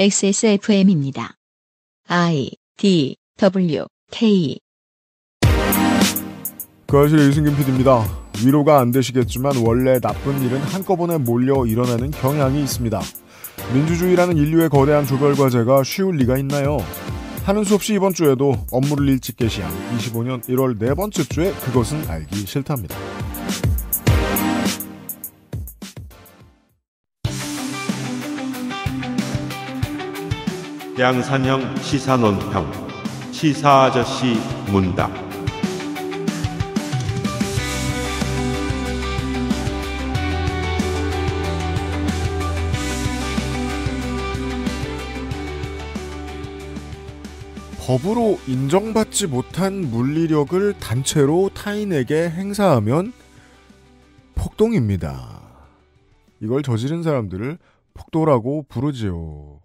XSFM입니다. I, D, W, K. 그 아실의 유승균 PD입니다. 위로가 안 되시겠지만 원래 나쁜 일은 한꺼번에 몰려 일어나는 경향이 있습니다. 민주주의라는 인류의 거대한 조별과제가 쉬울 리가 있나요? 하는 수 없이 이번 주에도 업무를 일찍 개시한 25년 1월 네 번째 주에 그것은 알기 싫답니다. 양산형 시사논평 시사아저씨 문답. 법으로 인정받지 못한 물리력을 단체로 타인에게 행사하면 폭동입니다. 이걸 저지른 사람들을 폭도라고 부르지요.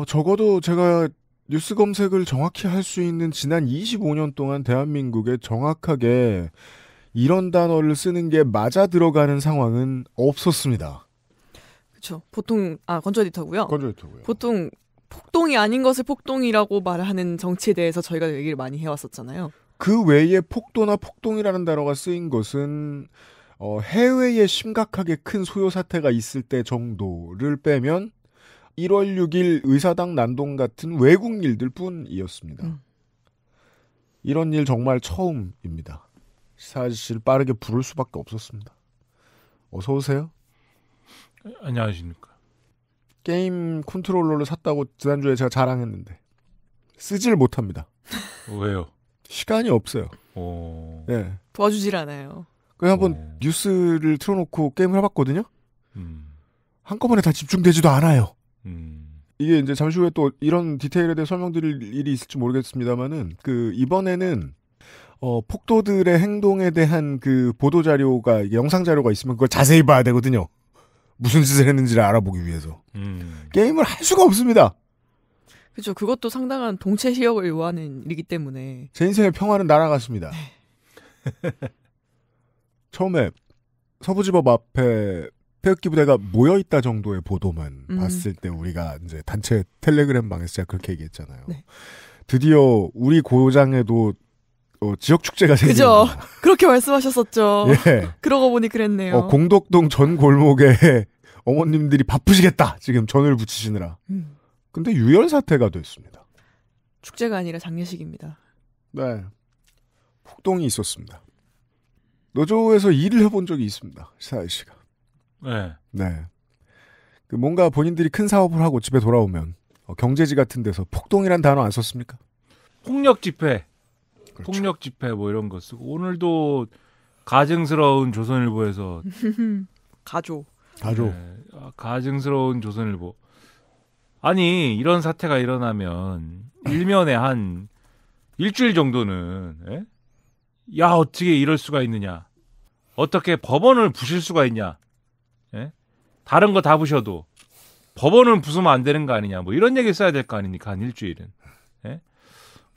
적어도 제가 뉴스 검색을 정확히 할 수 있는 지난 25년 동안 대한민국에 정확하게 이런 단어를 쓰는 게 맞아 들어가는 상황은 없었습니다. 그렇죠. 보통 건조 에디터고요. 건조 에디터고요. 보통 폭동이 아닌 것을 폭동이라고 말하는 정치에 대해서 저희가 얘기를 많이 해왔었잖아요. 그 외에 폭도나 폭동이라는 단어가 쓰인 것은 해외에 심각하게 큰 소요 사태가 있을 때 정도를 빼면 1월 6일 의사당 난동 같은 외국 일들 뿐이었습니다. 이런 일 정말 처음입니다. 시사아저씨를 빠르게 부를 수밖에 없었습니다. 어서 오세요. 안녕하십니까. 게임 컨트롤러를 샀다고 지난주에 제가 자랑했는데 쓰질 못합니다. 왜요? 시간이 없어요. 네. 도와주질 않아요. 그래서 한번 뉴스를 틀어놓고 게임을 해봤거든요. 한꺼번에 다 집중되지도 않아요. 이게 이제 잠시 후에 또 이런 디테일에 대해 설명드릴 일이 있을지 모르겠습니다만은 이번에는 폭도들의 행동에 대한 그 보도 자료가 영상 자료가 있으면 그걸 자세히 봐야 되거든요. 무슨 짓을 했는지를 알아보기 위해서. 게임을 할 수가 없습니다. 그렇죠. 그것도 상당한 동체 시력을 요하는 일이기 때문에. 제 인생의 평화는 날아갔습니다. 처음에 서부지법 앞에 태극기 부대가 모여있다 정도의 보도만 봤을 때 우리가 이제 단체 텔레그램 방에서 제가 그렇게 얘기했잖아요. 네. 드디어 우리 고장에도 지역 축제가 생깁니다. 그죠. 그렇게 말씀하셨었죠. 예. 그러고 보니 그랬네요. 공덕동 전 골목에 어머님들이 바쁘시겠다. 지금 전을 붙이시느라. 근데 유혈 사태가 됐습니다. 축제가 아니라 장례식입니다. 네. 폭동이 있었습니다. 노조에서 일을 해본 적이 있습니다. 시사일 씨가. 네. 네. 뭔가 본인들이 큰 사업을 하고 집에 돌아오면 경제지 같은 데서 폭동이란 단어 안 썼습니까? 폭력 집회. 그렇죠. 폭력 집회 뭐 이런 거 쓰고 오늘도 가증스러운 조선일보에서 가조. 네, 가증스러운 조선일보. 아니 이런 사태가 일어나면 일면에 한 일주일 정도는 야 어떻게 이럴 수가 있느냐. 어떻게 법원을 부실 수가 있냐. 다른 거 다 부셔도 법원을 부수면 안 되는 거 아니냐. 뭐 이런 얘기 써야 될 거 아닙니까. 한 일주일은.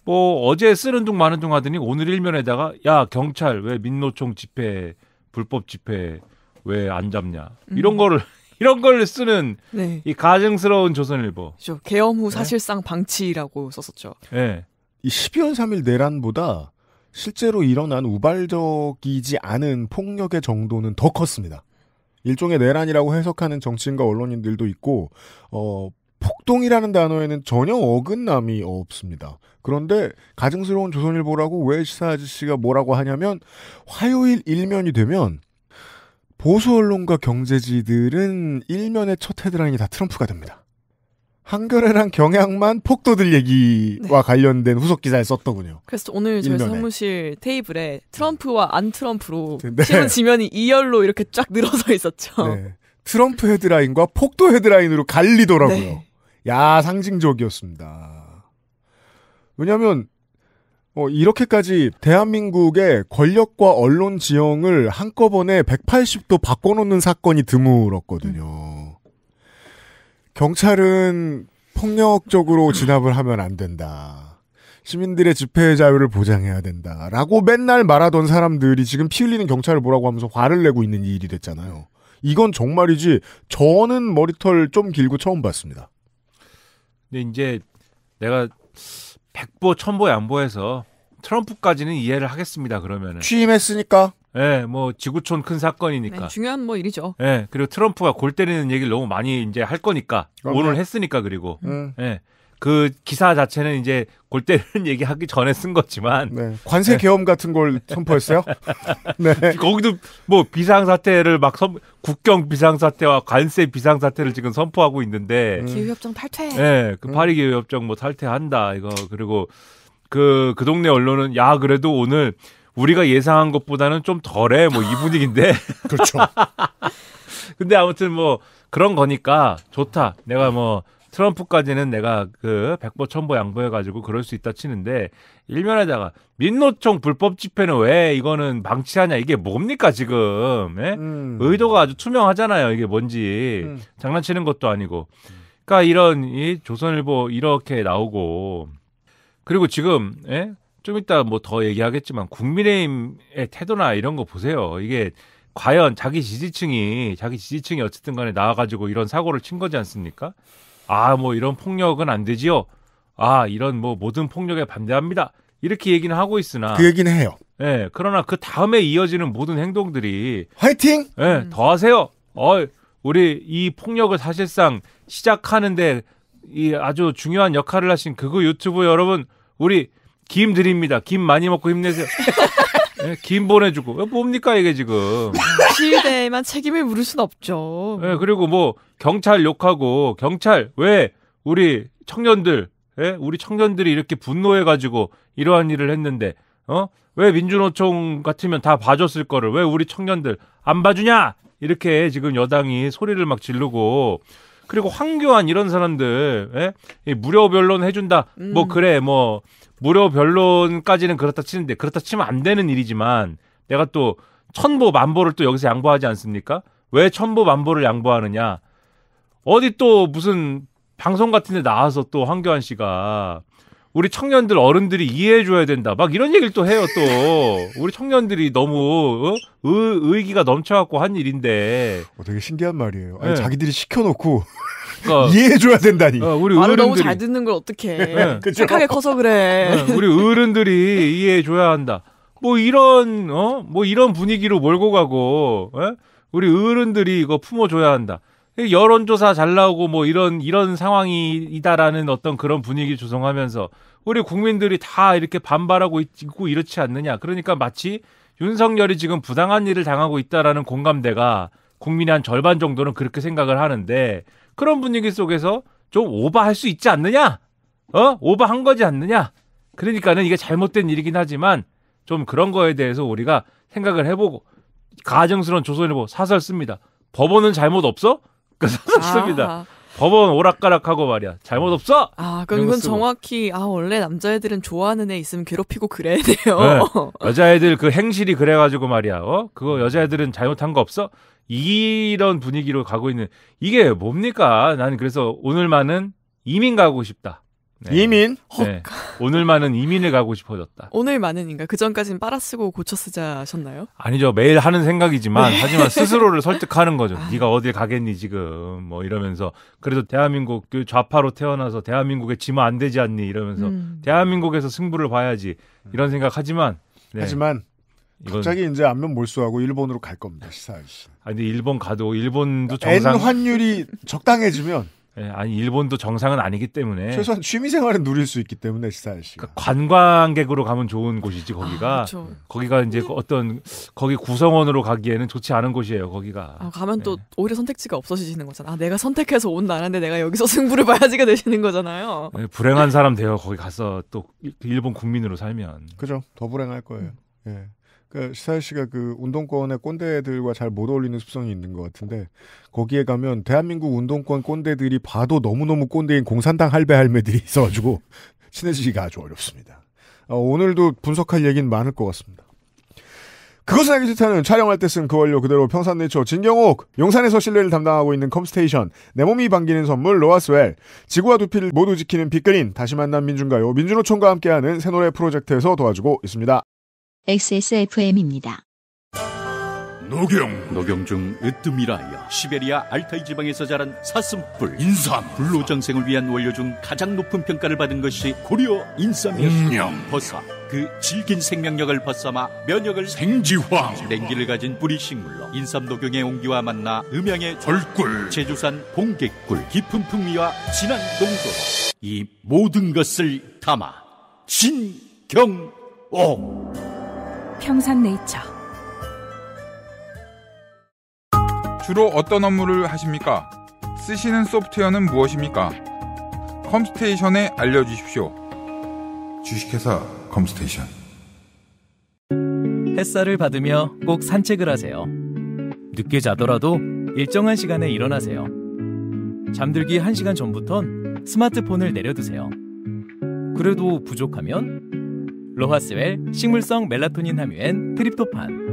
뭐 어제 쓰는 둥 마는 둥 하더니 오늘 일면에다가 야 경찰 왜 민노총 집회 불법 집회 왜 안 잡냐. 이런 걸 쓰는 네. 이 가증스러운 조선일보. 그렇죠. 계엄 후 사실상 방치라고 썼었죠. 네. 이 12월 3일 내란보다 실제로 일어난 우발적이지 않은 폭력의 정도는 더 컸습니다. 일종의 내란이라고 해석하는 정치인과 언론인들도 있고 폭동이라는 단어에는 전혀 어긋남이 없습니다. 그런데 가증스러운 조선일보라고 왜 시사 아저씨가 뭐라고 하냐면 화요일 일면이 되면 보수 언론과 경제지들은 일면의 첫 헤드라인이 다 트럼프가 됩니다. 한겨레랑 경향만 폭도들 얘기와 관련된 후속 기사를 썼더군요. 그래서 오늘 저희 일면에. 사무실 테이블에 트럼프와 안 트럼프로 네. 신문 지면이 2열로 이렇게 쫙 늘어서 있었죠. 네. 트럼프 헤드라인과 폭도 헤드라인으로 갈리더라고요. 네. 야, 상징적이었습니다. 왜냐하면 이렇게까지 대한민국의 권력과 언론 지형을 한꺼번에 180도 바꿔놓는 사건이 드물었거든요. 경찰은 폭력적으로 진압을 하면 안 된다. 시민들의 집회 자유를 보장해야 된다라고 맨날 말하던 사람들이 지금 피 흘리는 경찰을 뭐라고 하면서 화를 내고 있는 이 일이 됐잖아요. 이건 정말이지 저는 머리털 좀 길고 처음 봤습니다. 근데 이제 내가 백보 천보 양보해서 트럼프까지는 이해를 하겠습니다. 그러면은 취임했으니까. 예, 뭐 지구촌 큰 사건이니까. 네, 중요한 뭐 일이죠. 예, 그리고 트럼프가 골 때리는 얘기를 너무 많이 이제 할 거니까 그럼요. 오늘 했으니까 그리고 예, 그 기사 자체는 이제 골 때리는 얘기하기 전에 쓴 거지만 네. 관세 계엄 같은 걸 선포했어요. 네. 거기도 뭐 비상사태를 막 국경 비상사태와 관세 비상사태를 지금 선포하고 있는데 기후협정 탈퇴. 예, 그 파리 기후협정 뭐 탈퇴한다 이거 그리고 그 동네 언론은 야 그래도 오늘 우리가 예상한 것보다는 좀 덜해 뭐 이 분위기인데 그렇죠. 근데 아무튼 뭐 그런 거니까 좋다. 내가 뭐 트럼프까지는 내가 그 백보 천보 양보해가지고 그럴 수 있다 치는데 일면에다가 민노총 불법 집회는 왜 이거는 방치하냐 이게 뭡니까 지금 예? 의도가 아주 투명하잖아요. 이게 뭔지 장난치는 것도 아니고 그러니까 이런 이 조선일보 이렇게 나오고 그리고 지금 예? 좀 이따 뭐 더 얘기하겠지만 국민의힘의 태도나 이런 거 보세요. 이게 과연 자기 지지층이 어쨌든 간에 나와가지고 이런 사고를 친 거지 않습니까? 아, 뭐 이런 폭력은 안 되지요. 아, 이런 뭐 모든 폭력에 반대합니다. 이렇게 얘기는 하고 있으나 그 얘기는 해요. 예, 그러나 그 다음에 이어지는 모든 행동들이 화이팅! 예, 더 하세요. 우리 이 폭력을 사실상 시작하는데 이 아주 중요한 역할을 하신 그거 유튜브 여러분, 우리 김 드립니다. 김 많이 먹고 힘내세요. 예, 김 보내주고. 뭡니까 이게 지금. 시위대에만 책임을 물을 순 없죠. 예, 그리고 뭐 경찰 욕하고 경찰 왜 우리 청년들 우리 청년들이 이렇게 분노해가지고 이러한 일을 했는데 왜 민주노총 같으면 다 봐줬을 거를 왜 우리 청년들 안 봐주냐 이렇게 지금 여당이 소리를 막 지르고 그리고 황교안 이런 사람들 이 무료 변론 해준다 뭐 그래 뭐 무료 변론까지는 그렇다 치는데 그렇다 치면 안 되는 일이지만 내가 또 천보 만보를 또 여기서 양보하지 않습니까? 왜 천보 만보를 양보하느냐? 어디 또 무슨 방송 같은 데 나와서 또 황교안 씨가 우리 청년들 어른들이 이해해줘야 된다. 막 이런 얘기를 또 해요 또. 우리 청년들이 너무 의기가 넘쳐갖고 한 일인데. 되게 신기한 말이에요. 아니, 네. 자기들이 시켜놓고 그러니까, 이해해줘야 된다니. 우리 말을 너무 어른들이 잘 듣는 걸 어떡해. 네. 착하게 커서 그래. 우리 어른들이 이해해줘야 한다. 뭐 이런 분위기로 몰고 가고 우리 어른들이 이거 품어줘야 한다. 여론조사 잘 나오고 뭐 이런 상황이다라는 어떤 그런 분위기 조성하면서 우리 국민들이 다 이렇게 반발하고 있고 이렇지 않느냐. 그러니까 마치 윤석열이 지금 부당한 일을 당하고 있다라는 공감대가 국민의 한 절반 정도는 그렇게 생각을 하는데 그런 분위기 속에서 좀 오버할 수 있지 않느냐? 오버한 거지 않느냐? 그러니까는 이게 잘못된 일이긴 하지만 좀 그런 거에 대해서 우리가 생각을 해보고 가증스러운 조선일보 사설 씁니다. 법원은 잘못 없어? 그 사설 씁니다. 법원 오락가락하고 말이야. 잘못 없어? 그럼 이건 정확히 원래 남자애들은 좋아하는 애 있으면 괴롭히고 그래야 돼요. 네. 여자애들 그 행실이 그래가지고 말이야. 그거 여자애들은 잘못한 거 없어? 이런 분위기로 가고 있는 이게 뭡니까? 나는 그래서 오늘만은 이민 가고 싶다. 네. 이민? 네. 오늘만은 이민을 가고 싶어졌다. 오늘만은인가? 그 전까지는 빨아쓰고 고쳐 쓰자 하셨나요? 아니죠. 매일 하는 생각이지만 하지만 스스로를 설득하는 거죠. 네가 어딜 가겠니 지금 뭐 이러면서 그래도 대한민국 그 좌파로 태어나서 대한민국에 지면 안 되지 않니 이러면서 대한민국에서 승부를 봐야지 이런 생각하지만 하지만 갑자기 이제 안면 몰수하고 일본으로 갈 겁니다. 시사할 씨. 근데 일본 가도 일본도 정상 N 환율이 적당해지면 아니 일본도 정상은 아니기 때문에 최소한 취미생활은 누릴 수 있기 때문에 시사할 씨. 그러니까 관광객으로 가면 좋은 곳이지 거기가. 거기가 이제 거기 구성원으로 가기에는 좋지 않은 곳이에요. 거기가. 가면 또 오히려 선택지가 없어지시는 거잖아. 내가 선택해서 온 나라인데 내가 여기서 승부를 봐야지가 되시는 거잖아요. 불행한 사람 돼요. 거기 가서 또 일본 국민으로 살면. 그죠. 더 불행할 거예요. 예. 시사일 씨가 그 운동권의 꼰대들과 잘 못 어울리는 습성이 있는 것 같은데 거기에 가면 대한민국 운동권 꼰대들이 봐도 너무너무 꼰대인 공산당 할배 할매들이 있어가지고 친해지기가 아주 어렵습니다. 오늘도 분석할 얘기는 많을 것 같습니다. 그것은 알기 싫다는 촬영할 때 쓴 그 원료 그대로 평산네이처 진경옥, 용산에서 실내를 담당하고 있는 컴스테이션, 내 몸이 반기는 선물 로아스웰, 지구와 두피를 모두 지키는 빅그린, 다시 만난 민중가요 민주노총과 함께하는 새노래 프로젝트에서 도와주고 있습니다. XSFM입니다. 녹용 중 으뜸이라하여 시베리아 알타이 지방에서 자란 사슴뿔, 인삼, 불로장생을 위한 원료 중 가장 높은 평가를 받은 것이 고려 인삼이었습니다. 버사, 그 질긴 생명력을 벗삼아 면역을 생지황, 냉기를 가진 뿌리 식물로 인삼 녹용의 온기와 만나 음양의 절꿀, 제주산 봉개꿀, 깊은 풍미와 진한 농도, 이 모든 것을 담아 진경옥 평산네이처. 주로 어떤 업무를 하십니까? 쓰시는 소프트웨어는 무엇입니까? 컴스테이션에 알려주십시오. 주식회사 컴스테이션. 햇살을 받으며 꼭 산책을 하세요. 늦게 자더라도 일정한 시간에 일어나세요. 잠들기 1시간 전부턴 스마트폰을 내려두세요. 그래도 부족하면 로하스웰 식물성 멜라토닌 함유엔 트립토판.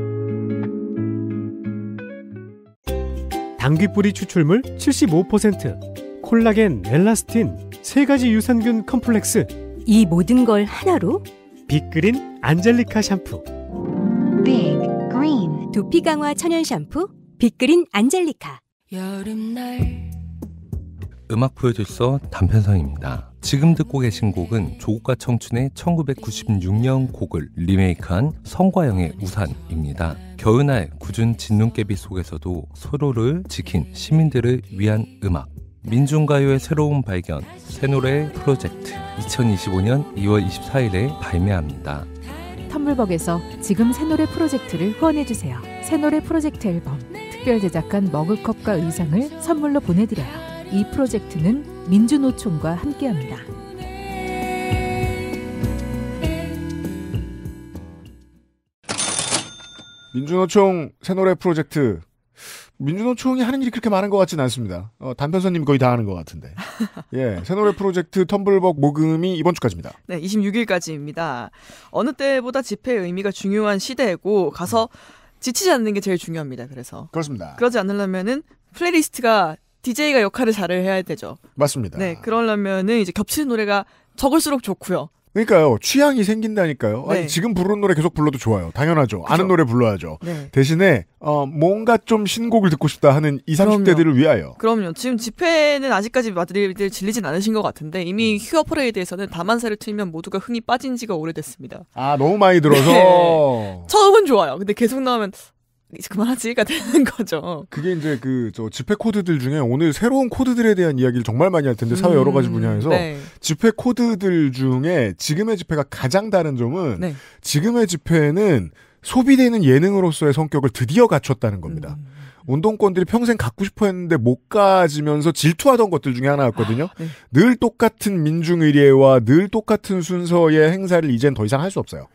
당귀뿌리 추출물 75%, 콜라겐, 엘라스틴, 3가지 유산균 컴플렉스. 이 모든 걸 하나로? 빅그린 안젤리카 샴푸. 빅 그린 두피 강화 천연 샴푸 빅그린 안젤리카. 여름날 음악 프로듀서 단편성입니다. 지금 듣고 계신 곡은 조국과 청춘의 1996년 곡을 리메이크한 성과영의 우산입니다. 겨울날 굳은 진눈깨비 속에서도 서로를 지킨 시민들을 위한 음악. 민중가요의 새로운 발견, 새노래 프로젝트 2025년 2월 24일에 발매합니다. 텀블벅에서 지금 새노래 프로젝트를 후원해주세요. 새노래 프로젝트 앨범, 특별 제작한 머그컵과 의상을 선물로 보내드려요. 이 프로젝트는 민주노총과 함께합니다. 민주노총 새노래 프로젝트. 민주노총이 하는 일이 그렇게 많은 것 같지는 않습니다. 단편선님 거의 다 하는 것 같은데. 예, 새노래 프로젝트 텀블벅 모금이 이번 주까지입니다. 네, 26일까지입니다. 어느 때보다 집회의 의미가 중요한 시대고 가서 지치지 않는 게 제일 중요합니다. 그래서 그렇습니다. 그러지 않으려면은 플레이리스트가 DJ가 역할을 잘을 해야 되죠. 맞습니다. 네, 그러려면은 이제 겹치는 노래가 적을수록 좋고요. 그러니까요. 취향이 생긴다니까요. 네. 아니, 지금 부르는 노래 계속 불러도 좋아요. 당연하죠. 그쵸? 아는 노래 불러야죠. 네. 대신에 뭔가 좀 신곡을 듣고 싶다 하는 20, 30대들을 위하여. 그럼요. 지금 집회는 아직까지 마드리들 질리진 않으신 것 같은데 이미 휴어 퍼레이드에서는 다만사를 틀면 모두가 흥이 빠진 지가 오래됐습니다. 아, 너무 많이 들어서. 네. 처음은 좋아요. 근데 계속 나오면 이제 그만하지가 되는 거죠. 그게 이제 저 집회 코드들 중에 오늘 새로운 코드들에 대한 이야기를 정말 많이 할 텐데 사회 여러 가지 분야에서 네. 집회 코드들 중에 지금의 집회가 가장 다른 점은 네. 지금의 집회는 소비되는 예능으로서의 성격을 드디어 갖췄다는 겁니다. 운동권들이 평생 갖고 싶어 했는데 못 가지면서 질투하던 것들 중에 하나였거든요. 네. 늘 똑같은 민중의례와 늘 똑같은 순서의 행사를 이젠 더 이상 할 수 없어요.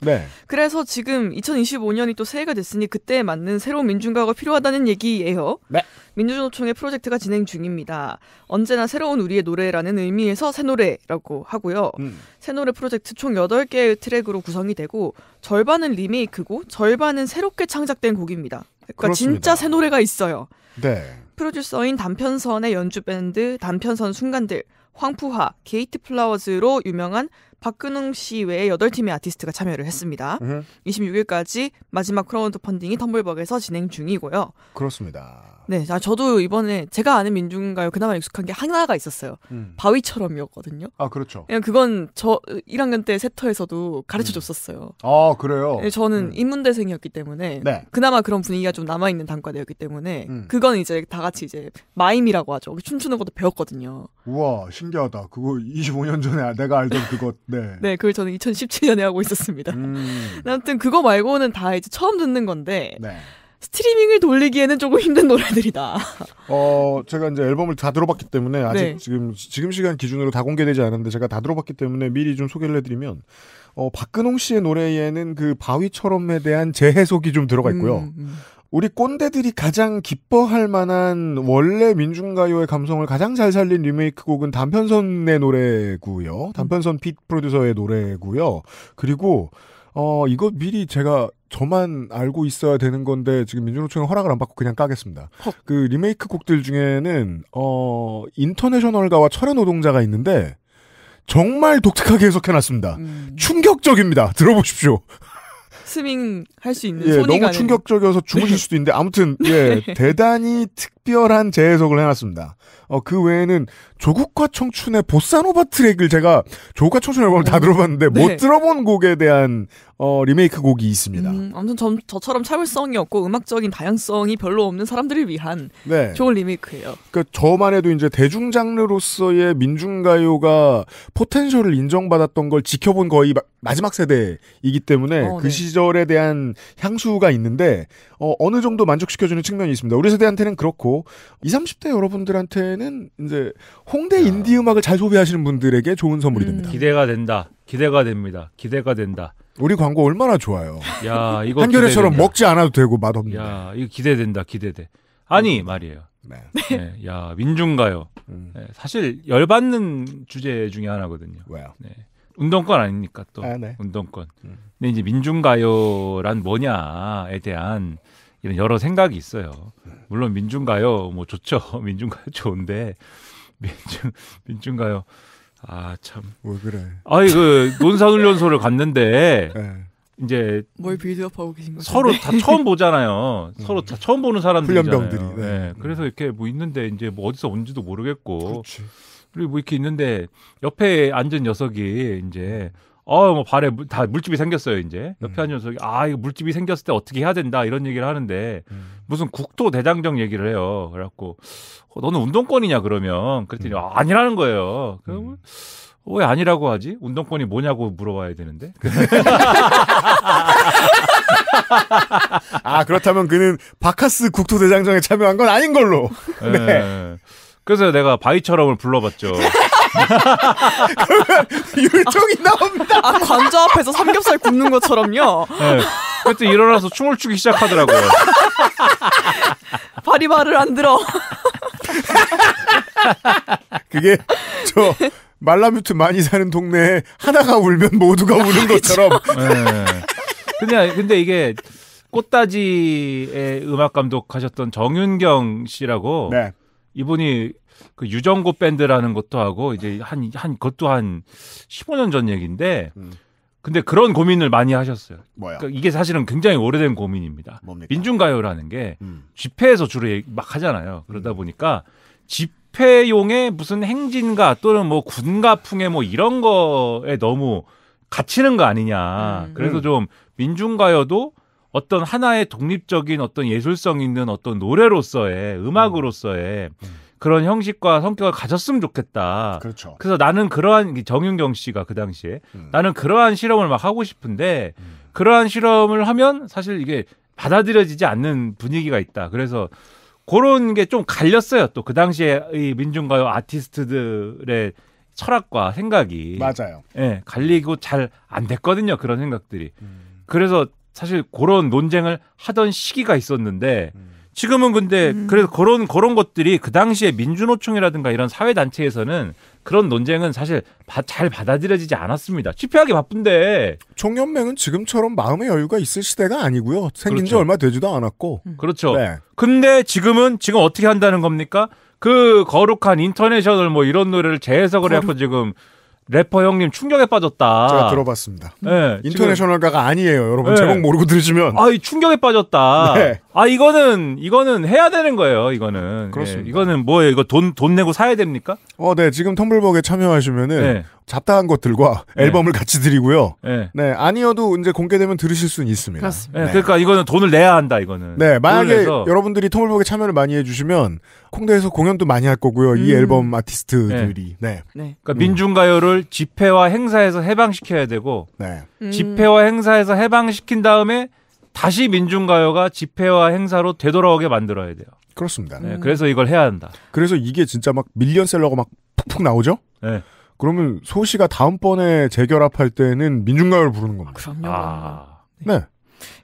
네. 그래서 지금 2025년이 또 새해가 됐으니 그때에 맞는 새로운 민중가가 필요하다는 얘기예요. 네. 민주노총의 프로젝트가 진행 중입니다. 언제나 새로운 우리의 노래라는 의미에서 새노래라고 하고요. 새노래 프로젝트 총 8개의 트랙으로 구성이 되고 절반은 리메이크고 절반은 새롭게 창작된 곡입니다. 그러니까 그렇습니다. 진짜 새 노래가 있어요. 네. 프로듀서인 단편선의 연주밴드 단편선 순간들, 황푸하, 게이트 플라워즈로 유명한 박근홍 씨 외에 8팀의 아티스트가 참여를 했습니다. 26일까지 마지막 크라우드 펀딩이 텀블벅에서 진행 중이고요. 그렇습니다. 네, 저도 이번에 제가 아는 민중가요 그나마 익숙한 게 하나가 있었어요. 바위처럼이었거든요. 아, 그렇죠. 그냥 그건 저 1학년 때 세터에서도 가르쳐줬었어요. 아, 그래요? 네, 저는 인문대생이었기 때문에 네. 그나마 그런 분위기가 좀 남아있는 단과대였기 때문에 그건 이제 다 같이 이제 마임이라고 하죠. 춤추는 것도 배웠거든요. 우와, 신기하다. 그거 25년 전에 내가 알던 그것. 네. 네, 그걸 저는 2017년에 하고 있었습니다. 아무튼 그거 말고는 다 이제 처음 듣는 건데 네. 스트리밍을 돌리기에는 조금 힘든 노래들이다. 제가 이제 앨범을 다 들어봤기 때문에 아직 네. 지금 시간 기준으로 다 공개되지 않았는데 제가 다 들어봤기 때문에 미리 좀 소개를 해드리면 박근홍 씨의 노래에는 그 바위처럼에 대한 재해석이 좀 들어가 있고요. 우리 꼰대들이 가장 기뻐할 만한 원래 민중가요의 감성을 가장 잘 살린 리메이크 곡은 단편선의 노래고요. 단편선 핏 프로듀서의 노래고요. 그리고 이거 미리 제가 저만 알고 있어야 되는 건데 지금 민주노총의 허락을 안 받고 그냥 까겠습니다. 그 리메이크 곡들 중에는 인터내셔널가와 철야노동자가 있는데 정말 독특하게 해석해놨습니다. 충격적입니다. 들어보십시오. 스밍할 수 있는 예, 손이 너무 가는. 충격적이어서 주무실 수도 있는데 아무튼 예, 대단히 특별한 재해석을 해놨습니다. 그 외에는 조국과 청춘의 보사노바 트랙을 제가 조국과 청춘 앨범을 다 들어봤는데 네. 못 들어본 곡에 대한 리메이크 곡이 있습니다. 아무튼 저처럼 차별성이 없고 음악적인 다양성이 별로 없는 사람들을 위한 네. 좋은 리메이크예요. 그러니까 저만 해도 이제 대중 장르로서의 민중가요가 포텐셜을 인정받았던 걸 지켜본 거의 마지막 세대이기 때문에 그 네. 시절에 대한 향수가 있는데 어느 정도 만족시켜주는 측면이 있습니다. 우리 세대한테는 그렇고 20, 30대 여러분들한테는 이제 홍대 인디 음악을 잘 소비하시는 분들에게 좋은 선물이 됩니다. 기대가 된다. 기대가 됩니다. 기대가 된다. 우리 광고 얼마나 좋아요. 야, 이거 한겨레처럼 기대된다. 먹지 않아도 되고 맛없는데. 야, 이거 기대된다. 기대돼. 아니 말이에요. 네. 네, 야, 민중가요. 네, 사실 열받는 주제 중에 하나거든요. 왜요? 네. 운동권 아닙니까 또. 네. 운동권. 근데 이제 민중가요란 뭐냐에 대한 이런 여러 생각이 있어요. 물론 민중가요 뭐 좋죠. 민중가요 좋은데 민중가요 아 참. 왜 그래? 아이 그 논산훈련소를 갔는데 네. 이제 뭘 빌드업하고 계신 거죠? 서로 다 처음 보잖아요. 서로 다 처음 보는 사람들이잖아요. 훈련병들이. 네. 네. 그래서 이렇게 뭐 있는데 이제 뭐 어디서 온지도 모르겠고. 그렇지. 그리고 뭐 이렇게 있는데 옆에 앉은 녀석이 이제 뭐 발에 다 물집이 생겼어요. 이제 옆에 앉은 녀석이 이거 물집이 생겼을 때 어떻게 해야 된다 이런 얘기를 하는데 무슨 국토 대장정 얘기를 해요. 그래갖고 너는 운동권이냐 그러면 그랬더니 아니라는 거예요. 그럼 왜 아니라고 하지? 운동권이 뭐냐고 물어봐야 되는데. 그렇다면 그는 바카스 국토대장정에 참여한 건 아닌 걸로. 네. 네. 그래서 내가 바위처럼을 불러봤죠. 그러면 율동이 나옵니다. 관저 앞에서 삼겹살 굽는 것처럼요. 네. 그때 일어나서 춤을 추기 시작하더라고요. 바리바를 안 들어. 그게 말라뮤트 많이 사는 동네에 하나가 울면 모두가 우는 것처럼. 네. 근데 이게 꽃다지의 음악 감독 하셨던 정윤경 씨라고. 네. 이분이 그 유정고 밴드라는 것도 하고 이제 그것도 한 15년 전 얘기인데 근데 그런 고민을 많이 하셨어요. 뭐야? 그러니까 이게 사실은 굉장히 오래된 고민입니다. 뭡니까? 민중가요라는 게 집회에서 주로 막 하잖아요. 그러다 보니까 집회용의 무슨 행진가 또는 뭐 군가풍의 뭐 이런 거에 너무 갇히는 거 아니냐. 그래서 좀 민중가요도 어떤 하나의 독립적인 어떤 예술성 있는 어떤 노래로서의 음악으로서의 그런 형식과 성격을 가졌으면 좋겠다. 그렇죠. 그래서 나는 그러한 정윤경 씨가 그 당시에 나는 그러한 실험을 막 하고 싶은데 그러한 실험을 하면 사실 이게 받아들여지지 않는 분위기가 있다. 그래서 그런 게 좀 갈렸어요. 또 그 당시에 이 민중가요 아티스트들의 철학과 생각이 맞아요. 예, 갈리고 잘 안 됐거든요. 그런 생각들이. 그래서 사실 그런 논쟁을 하던 시기가 있었는데 지금은 근데 그래서 그런 것들이 그 당시에 민주노총이라든가 이런 사회단체에서는 그런 논쟁은 사실 잘 받아들여지지 않았습니다. 집회하기 바쁜데. 총연맹은 지금처럼 마음의 여유가 있을 시대가 아니고요. 생긴 지 그렇죠. 얼마 되지도 않았고. 그렇죠. 네. 근데 지금 어떻게 한다는 겁니까? 그 거룩한 인터내셔널 뭐 이런 노래를 재해석을 해갖고 지금 래퍼 형님 충격에 빠졌다. 제가 들어봤습니다. 네, 인터내셔널가가 아니에요. 여러분 네. 제목 모르고 들으시면. 이 충격에 빠졌다. 네. 이거는 해야 되는 거예요. 이거는. 그렇습니다. 예, 이거는 뭐예요? 이거 돈 내고 사야 됩니까? 네. 지금 텀블벅에 참여하시면은 네. 잡다한 것들과 앨범을 같이 드리고요. 네. 네. 아니어도 이제 공개되면 들으실 수는 있습니다. 그렇습니다. 네, 그러니까 이거는 돈을 내야 한다. 이거는. 네, 만약에 돈을 내서. 여러분들이 텀블벅에 참여를 많이 해주시면 콩대에서 공연도 많이 할 거고요. 이 앨범 아티스트들이. 네. 그러니까 민중가요를 집회와 행사에서 해방시켜야 되고 네. 집회와 행사에서 해방시킨 다음에 다시 민중가요가 집회와 행사로 되돌아오게 만들어야 돼요. 그렇습니다. 네, 그래서 이걸 해야 한다. 그래서 이게 진짜 막 밀리언셀러가 막 푹푹 나오죠? 네. 그러면 소시가 다음번에 재결합할 때는 민중가요를 부르는 겁니다. 그럼요. 네.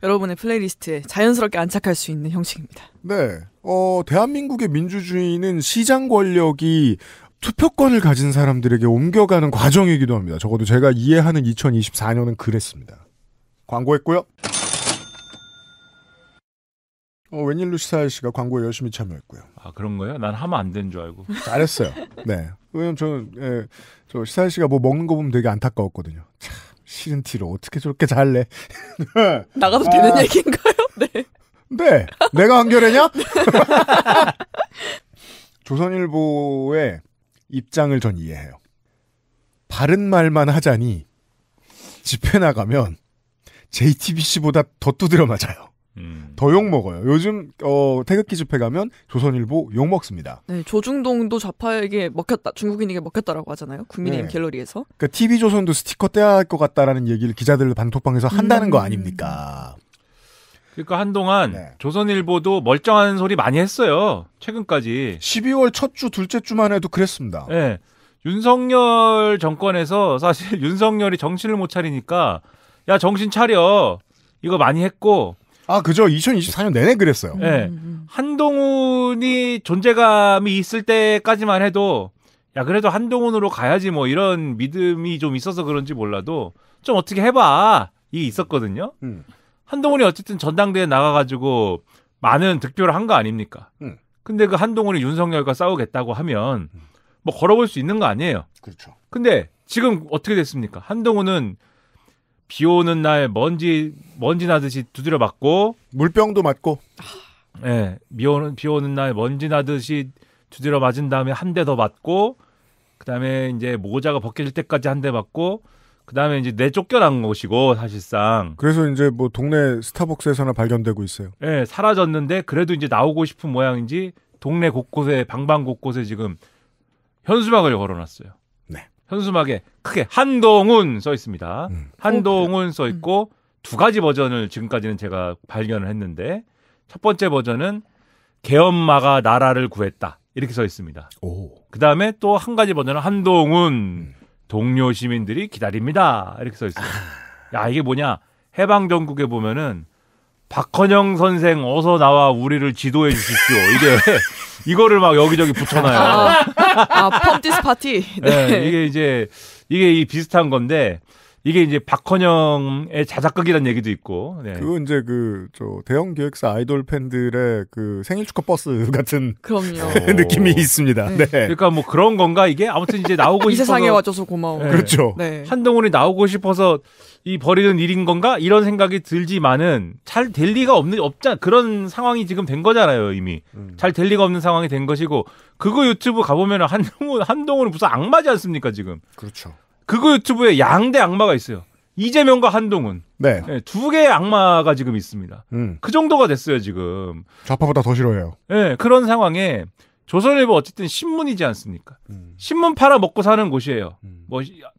여러분의 플레이리스트에 자연스럽게 안착할 수 있는 형식입니다. 네. 대한민국의 민주주의는 시장 권력이 투표권을 가진 사람들에게 옮겨가는 과정이기도 합니다. 적어도 제가 이해하는 2024년은 그랬습니다. 광고했고요. 웬일로 시사일 씨가 광고에 열심히 참여했고요. 그런 거예요? 난 하면 안 되는 줄 알고. 잘했어요. 네. 왜냐면 저는 저 시사일 씨가 뭐 먹는 거 보면 되게 안타까웠거든요. 참 싫은 티로 어떻게 저렇게 잘래? 나가도 되는 얘기인가요? 네. 네. 내가 한겨레냐? 조선일보의 입장을 전 이해해요. 바른 말만 하자니 집회 나가면 JTBC보다 더 두드려 맞아요. 더 욕먹어요. 요즘 태극기 집회 가면 조선일보 욕먹습니다. 네, 조중동도 좌파에게 먹혔다. 중국인에게 먹혔다라고 하잖아요. 국민의힘 네. 갤러리에서. 그러니까 TV조선도 스티커 떼야 할 것 같다라는 얘기를 기자들 단톡방에서 한다는 거 아닙니까? 그러니까 한동안 조선일보도 멀쩡한 소리 많이 했어요. 최근까지. 12월 첫 주, 둘째 주만 해도 그랬습니다. 네. 윤석열 정권에서 사실 윤석열이 정신을 못 차리니까 야 정신 차려. 이거 많이 했고. 아 그죠. 2024년 내내 그랬어요. 네. 한동훈이 존재감이 있을 때까지만 해도 야 그래도 한동훈으로 가야지 뭐 이런 믿음이 좀 있어서 그런지 몰라도 좀 어떻게 해봐. 이게 있었거든요. 한동훈이 어쨌든 전당대회 나가가지고 많은 득표를 한 거 아닙니까? 근데 그 한동훈이 윤석열과 싸우겠다고 하면 뭐 걸어볼 수 있는 거 아니에요? 그렇죠. 근데 지금 어떻게 됐습니까? 한동훈은 비 오는 날 먼지 나듯이 두드려 맞고 물병도 맞고 예, 비 오는 날 먼지 나듯이 두드려 맞은 다음에 한 대 더 맞고 그다음에 이제 모자가 벗겨질 때까지 한 대 맞고 그다음에 이제 내쫓겨난 것이고 사실상 그래서 이제 뭐 동네 스타벅스에서나 발견되고 있어요. 예, 사라졌는데 그래도 이제 나오고 싶은 모양인지 동네 곳곳에 방방 곳곳에 지금 현수막을 걸어놨어요. 네. 현수막에 크게 한동훈 써 있습니다. 한동훈 써 있고 두 가지 버전을 지금까지는 제가 발견을 했는데 첫 번째 버전은 개엄마가 나라를 구했다 이렇게 써 있습니다. 그 다음에 또 한 가지 버전은 한동훈 동료 시민들이 기다립니다 이렇게 써 있어요. 야 이게 뭐냐 해방전국에 보면은 박헌영 선생 어서 나와 우리를 지도해 주십시오. 이거를 막 여기저기 붙여놔요. 펌디스 파티. 네. 이게 이 비슷한 건데 이게 이제 박헌영의 자작극이라는 얘기도 있고. 네. 그거 이제 대형 기획사 아이돌 팬들의 그 생일 축하 버스 같은 그럼요. 느낌이 있습니다. 네. 그러니까 뭐 그런 건가 이게 아무튼 이제 나오고 이 싶어서 세상에 와줘서 고마워. 네. 그렇죠. 네. 한동훈이 나오고 싶어서 이 벌이는 일인 건가 이런 생각이 들지만은 잘 될 리가 없자 그런 상황이 지금 된 거잖아요 이미 잘 될 리가 없는 상황이 된 것이고 그거 유튜브 가보면 한동훈은 무슨 악마지 않습니까 지금? 그렇죠. 그거 유튜브에 양대 악마가 있어요. 이재명과 한동훈. 네. 네, 두 개의 악마가 지금 있습니다. 그 정도가 됐어요 지금. 좌파보다 더 싫어해요. 네, 그런 상황에 조선일보 어쨌든 신문이지 않습니까? 신문 팔아 먹고 사는 곳이에요.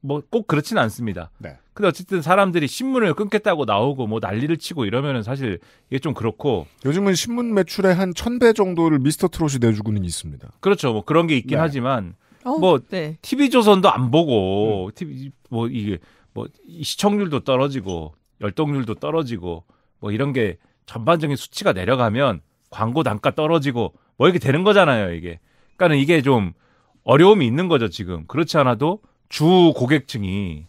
뭐 꼭 그렇지는 않습니다. 네. 근데 어쨌든 사람들이 신문을 끊겠다고 나오고 뭐 난리를 치고 이러면은 사실 이게 좀 그렇고. 요즘은 신문 매출의 한 1000배 정도를 미스터 트롯이 내주고는 있습니다. 그렇죠. 뭐 그런 게 있긴 네. 하지만 네. TV조선도 안 보고 TV 이게 시청률도 떨어지고 열독률도 떨어지고 뭐 이런 게 전반적인 수치가 내려가면 광고 단가 떨어지고 뭐 이렇게 되는 거잖아요, 이게. 그러니까는 이게 좀 어려움이 있는 거죠, 지금. 그렇지 않아도 주 고객층이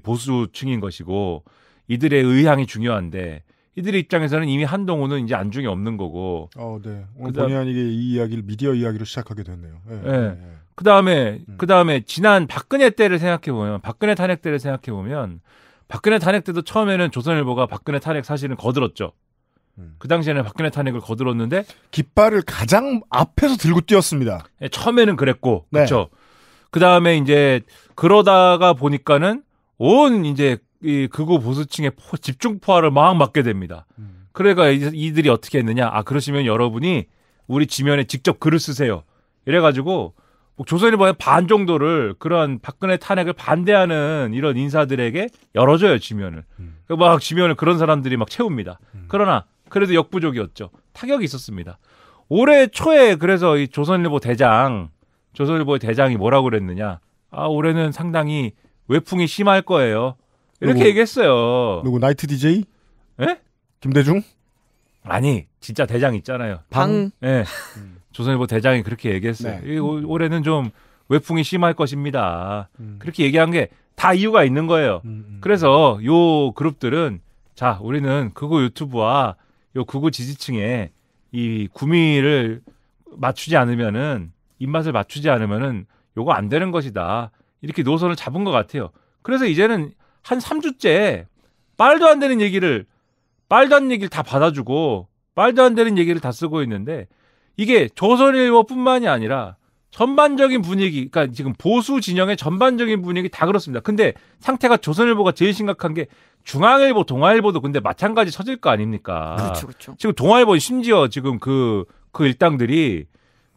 보수층인 것이고 이들의 의향이 중요한데 이들의 입장에서는 이미 한동훈은 이제 안중에 없는 거고. 네. 오늘 본의 아니게 이 이야기를 미디어 이야기로 시작하게 됐네요. 네. 그다음에 지난 박근혜 때를 생각해 보면 박근혜 탄핵 때를 생각해 보면 박근혜 탄핵 때도 처음에는 조선일보가 박근혜 탄핵 사실은 거들었죠. 그 당시에는 박근혜 탄핵을 거들었는데 깃발을 가장 앞에서 들고 뛰었습니다. 네, 처음에는 그랬고 네. 그렇죠. 그다음에 이제 그러다가 보니까는 온 이제 이 극우 보수층의 집중 포화를 막 맞게 됩니다. 그러니까 이들이 어떻게 했느냐? 그러시면 여러분이 우리 지면에 직접 글을 쓰세요. 이래가지고 뭐 조선일보의 반 정도를 그런 박근혜 탄핵을 반대하는 이런 인사들에게 열어줘요 지면을. 막 지면을 그런 사람들이 막 채웁니다. 그러나 그래도 역부족이었죠. 타격이 있었습니다. 올해 초에 그래서 이 조선일보의 대장이 뭐라고 그랬느냐? 올해는 상당히 외풍이 심할 거예요. 이렇게 얘기했어요. 누구 나이트 DJ? 예? 김대중? 아니 진짜 대장 있잖아요. 예. 조선일보 대장이 그렇게 얘기했어요. 네. 올해는 좀 외풍이 심할 것입니다. 그렇게 얘기한 게 다 이유가 있는 거예요. 그래서 요 그룹들은 자 우리는 극우 유튜브와 요 극우 지지층에 이 구미를 맞추지 않으면은 입맛을 맞추지 않으면은 요거 안 되는 것이다. 이렇게 노선을 잡은 것 같아요. 그래서 이제는 한 3주째 말도 안 되는 얘기를 다 받아주고 말도 안 되는 얘기를 다 쓰고 있는데 이게 조선일보뿐만이 아니라 전반적인 분위기, 그러니까 지금 보수 진영의 전반적인 분위기 다 그렇습니다. 근데 상태가 조선일보가 제일 심각한 게 중앙일보, 동아일보도 근데 마찬가지 처질 거 아닙니까? 그렇죠, 그렇죠. 지금 동아일보는 심지어 지금 그 일당들이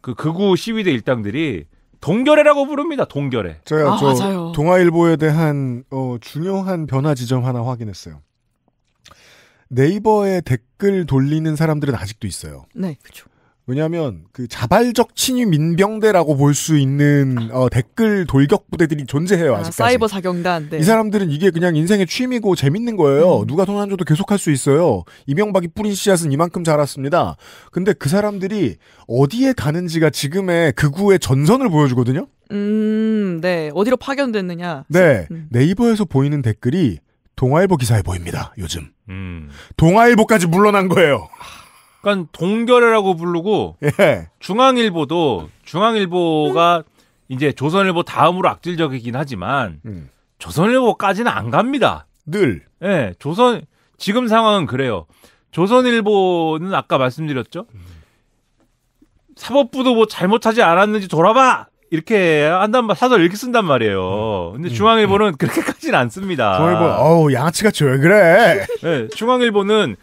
그 극우 시위대 일당들이 동결해라고 부릅니다. 동결해. 제가 맞아요. 동아일보에 대한 중요한 변화 지점 하나 확인했어요. 네이버에 댓글 돌리는 사람들은 아직도 있어요. 네, 그렇죠. 왜냐하면 그 자발적 친위 민병대라고 볼 수 있는 댓글 돌격 부대들이 존재해요. 아직까지. 사이버 사경단. 네. 이 사람들은 이게 그냥 인생의 취미고 재밌는 거예요. 누가 돈 안 줘도 계속할 수 있어요. 이명박이 뿌린 씨앗은 이만큼 자랐습니다. 근데 그 사람들이 어디에 가는지가 지금의 극우의 전선을 보여주거든요. 네. 어디로 파견됐느냐. 네. 네이버에서 보이는 댓글이 동아일보 기사에 보입니다. 요즘. 동아일보까지 물러난 거예요. 그러니까 동결해라고 부르고 예. 중앙일보가 이제 조선일보 다음으로 악질적이긴 하지만 조선일보까지는 안 갑니다. 늘. 예. 지금 상황은 그래요. 조선일보는 아까 말씀드렸죠. 사법부도 뭐 잘못하지 않았는지 돌아봐. 이렇게 사설 이렇게 쓴단 말이에요. 근데 중앙일보는 그렇게까지는 안 씁니다. 중앙일보 양아치같이 왜 그래? 네, 중앙일보는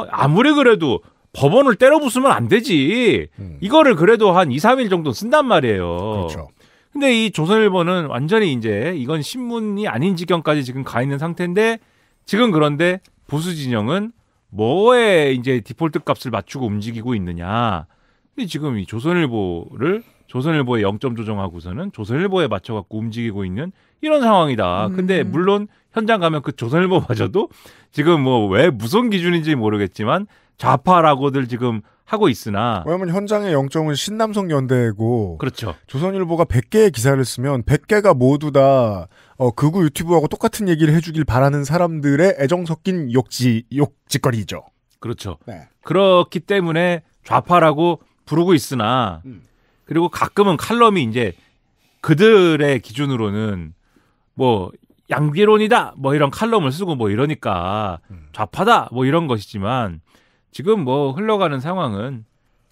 아무리 그래도 법원을 때려 부수면 안 되지. 이거를 그래도 한 2, 3일 정도 쓴단 말이에요. 그렇죠. 근데 이 조선일보는 완전히 이제 이건 신문이 아닌 지경까지 지금 가 있는 상태인데 지금 그런데 보수 진영은 뭐에 이제 디폴트 값을 맞추고 움직이고 있느냐. 근데 지금 이 조선일보의 0점 조정하고서는 조선일보에 맞춰갖고 움직이고 있는 이런 상황이다. 근데 물론 현장 가면 그 조선일보마저도 지금 뭐 왜 무슨 기준인지 모르겠지만 좌파라고들 지금 하고 있으나. 왜냐면 현장의 0점은 신남성 연대고. 그렇죠. 조선일보가 100개의 기사를 쓰면 100개가 모두 다 극우 유튜브하고 똑같은 얘기를 해주길 바라는 사람들의 애정 섞인 욕짓거리죠. 그렇죠. 네. 그렇기 때문에 좌파라고 부르고 있으나 그리고 가끔은 칼럼이 이제 그들의 기준으로는 뭐 양비론이다 뭐 이런 칼럼을 쓰고 뭐 이러니까 좌파다 뭐 이런 것이지만 지금 뭐 흘러가는 상황은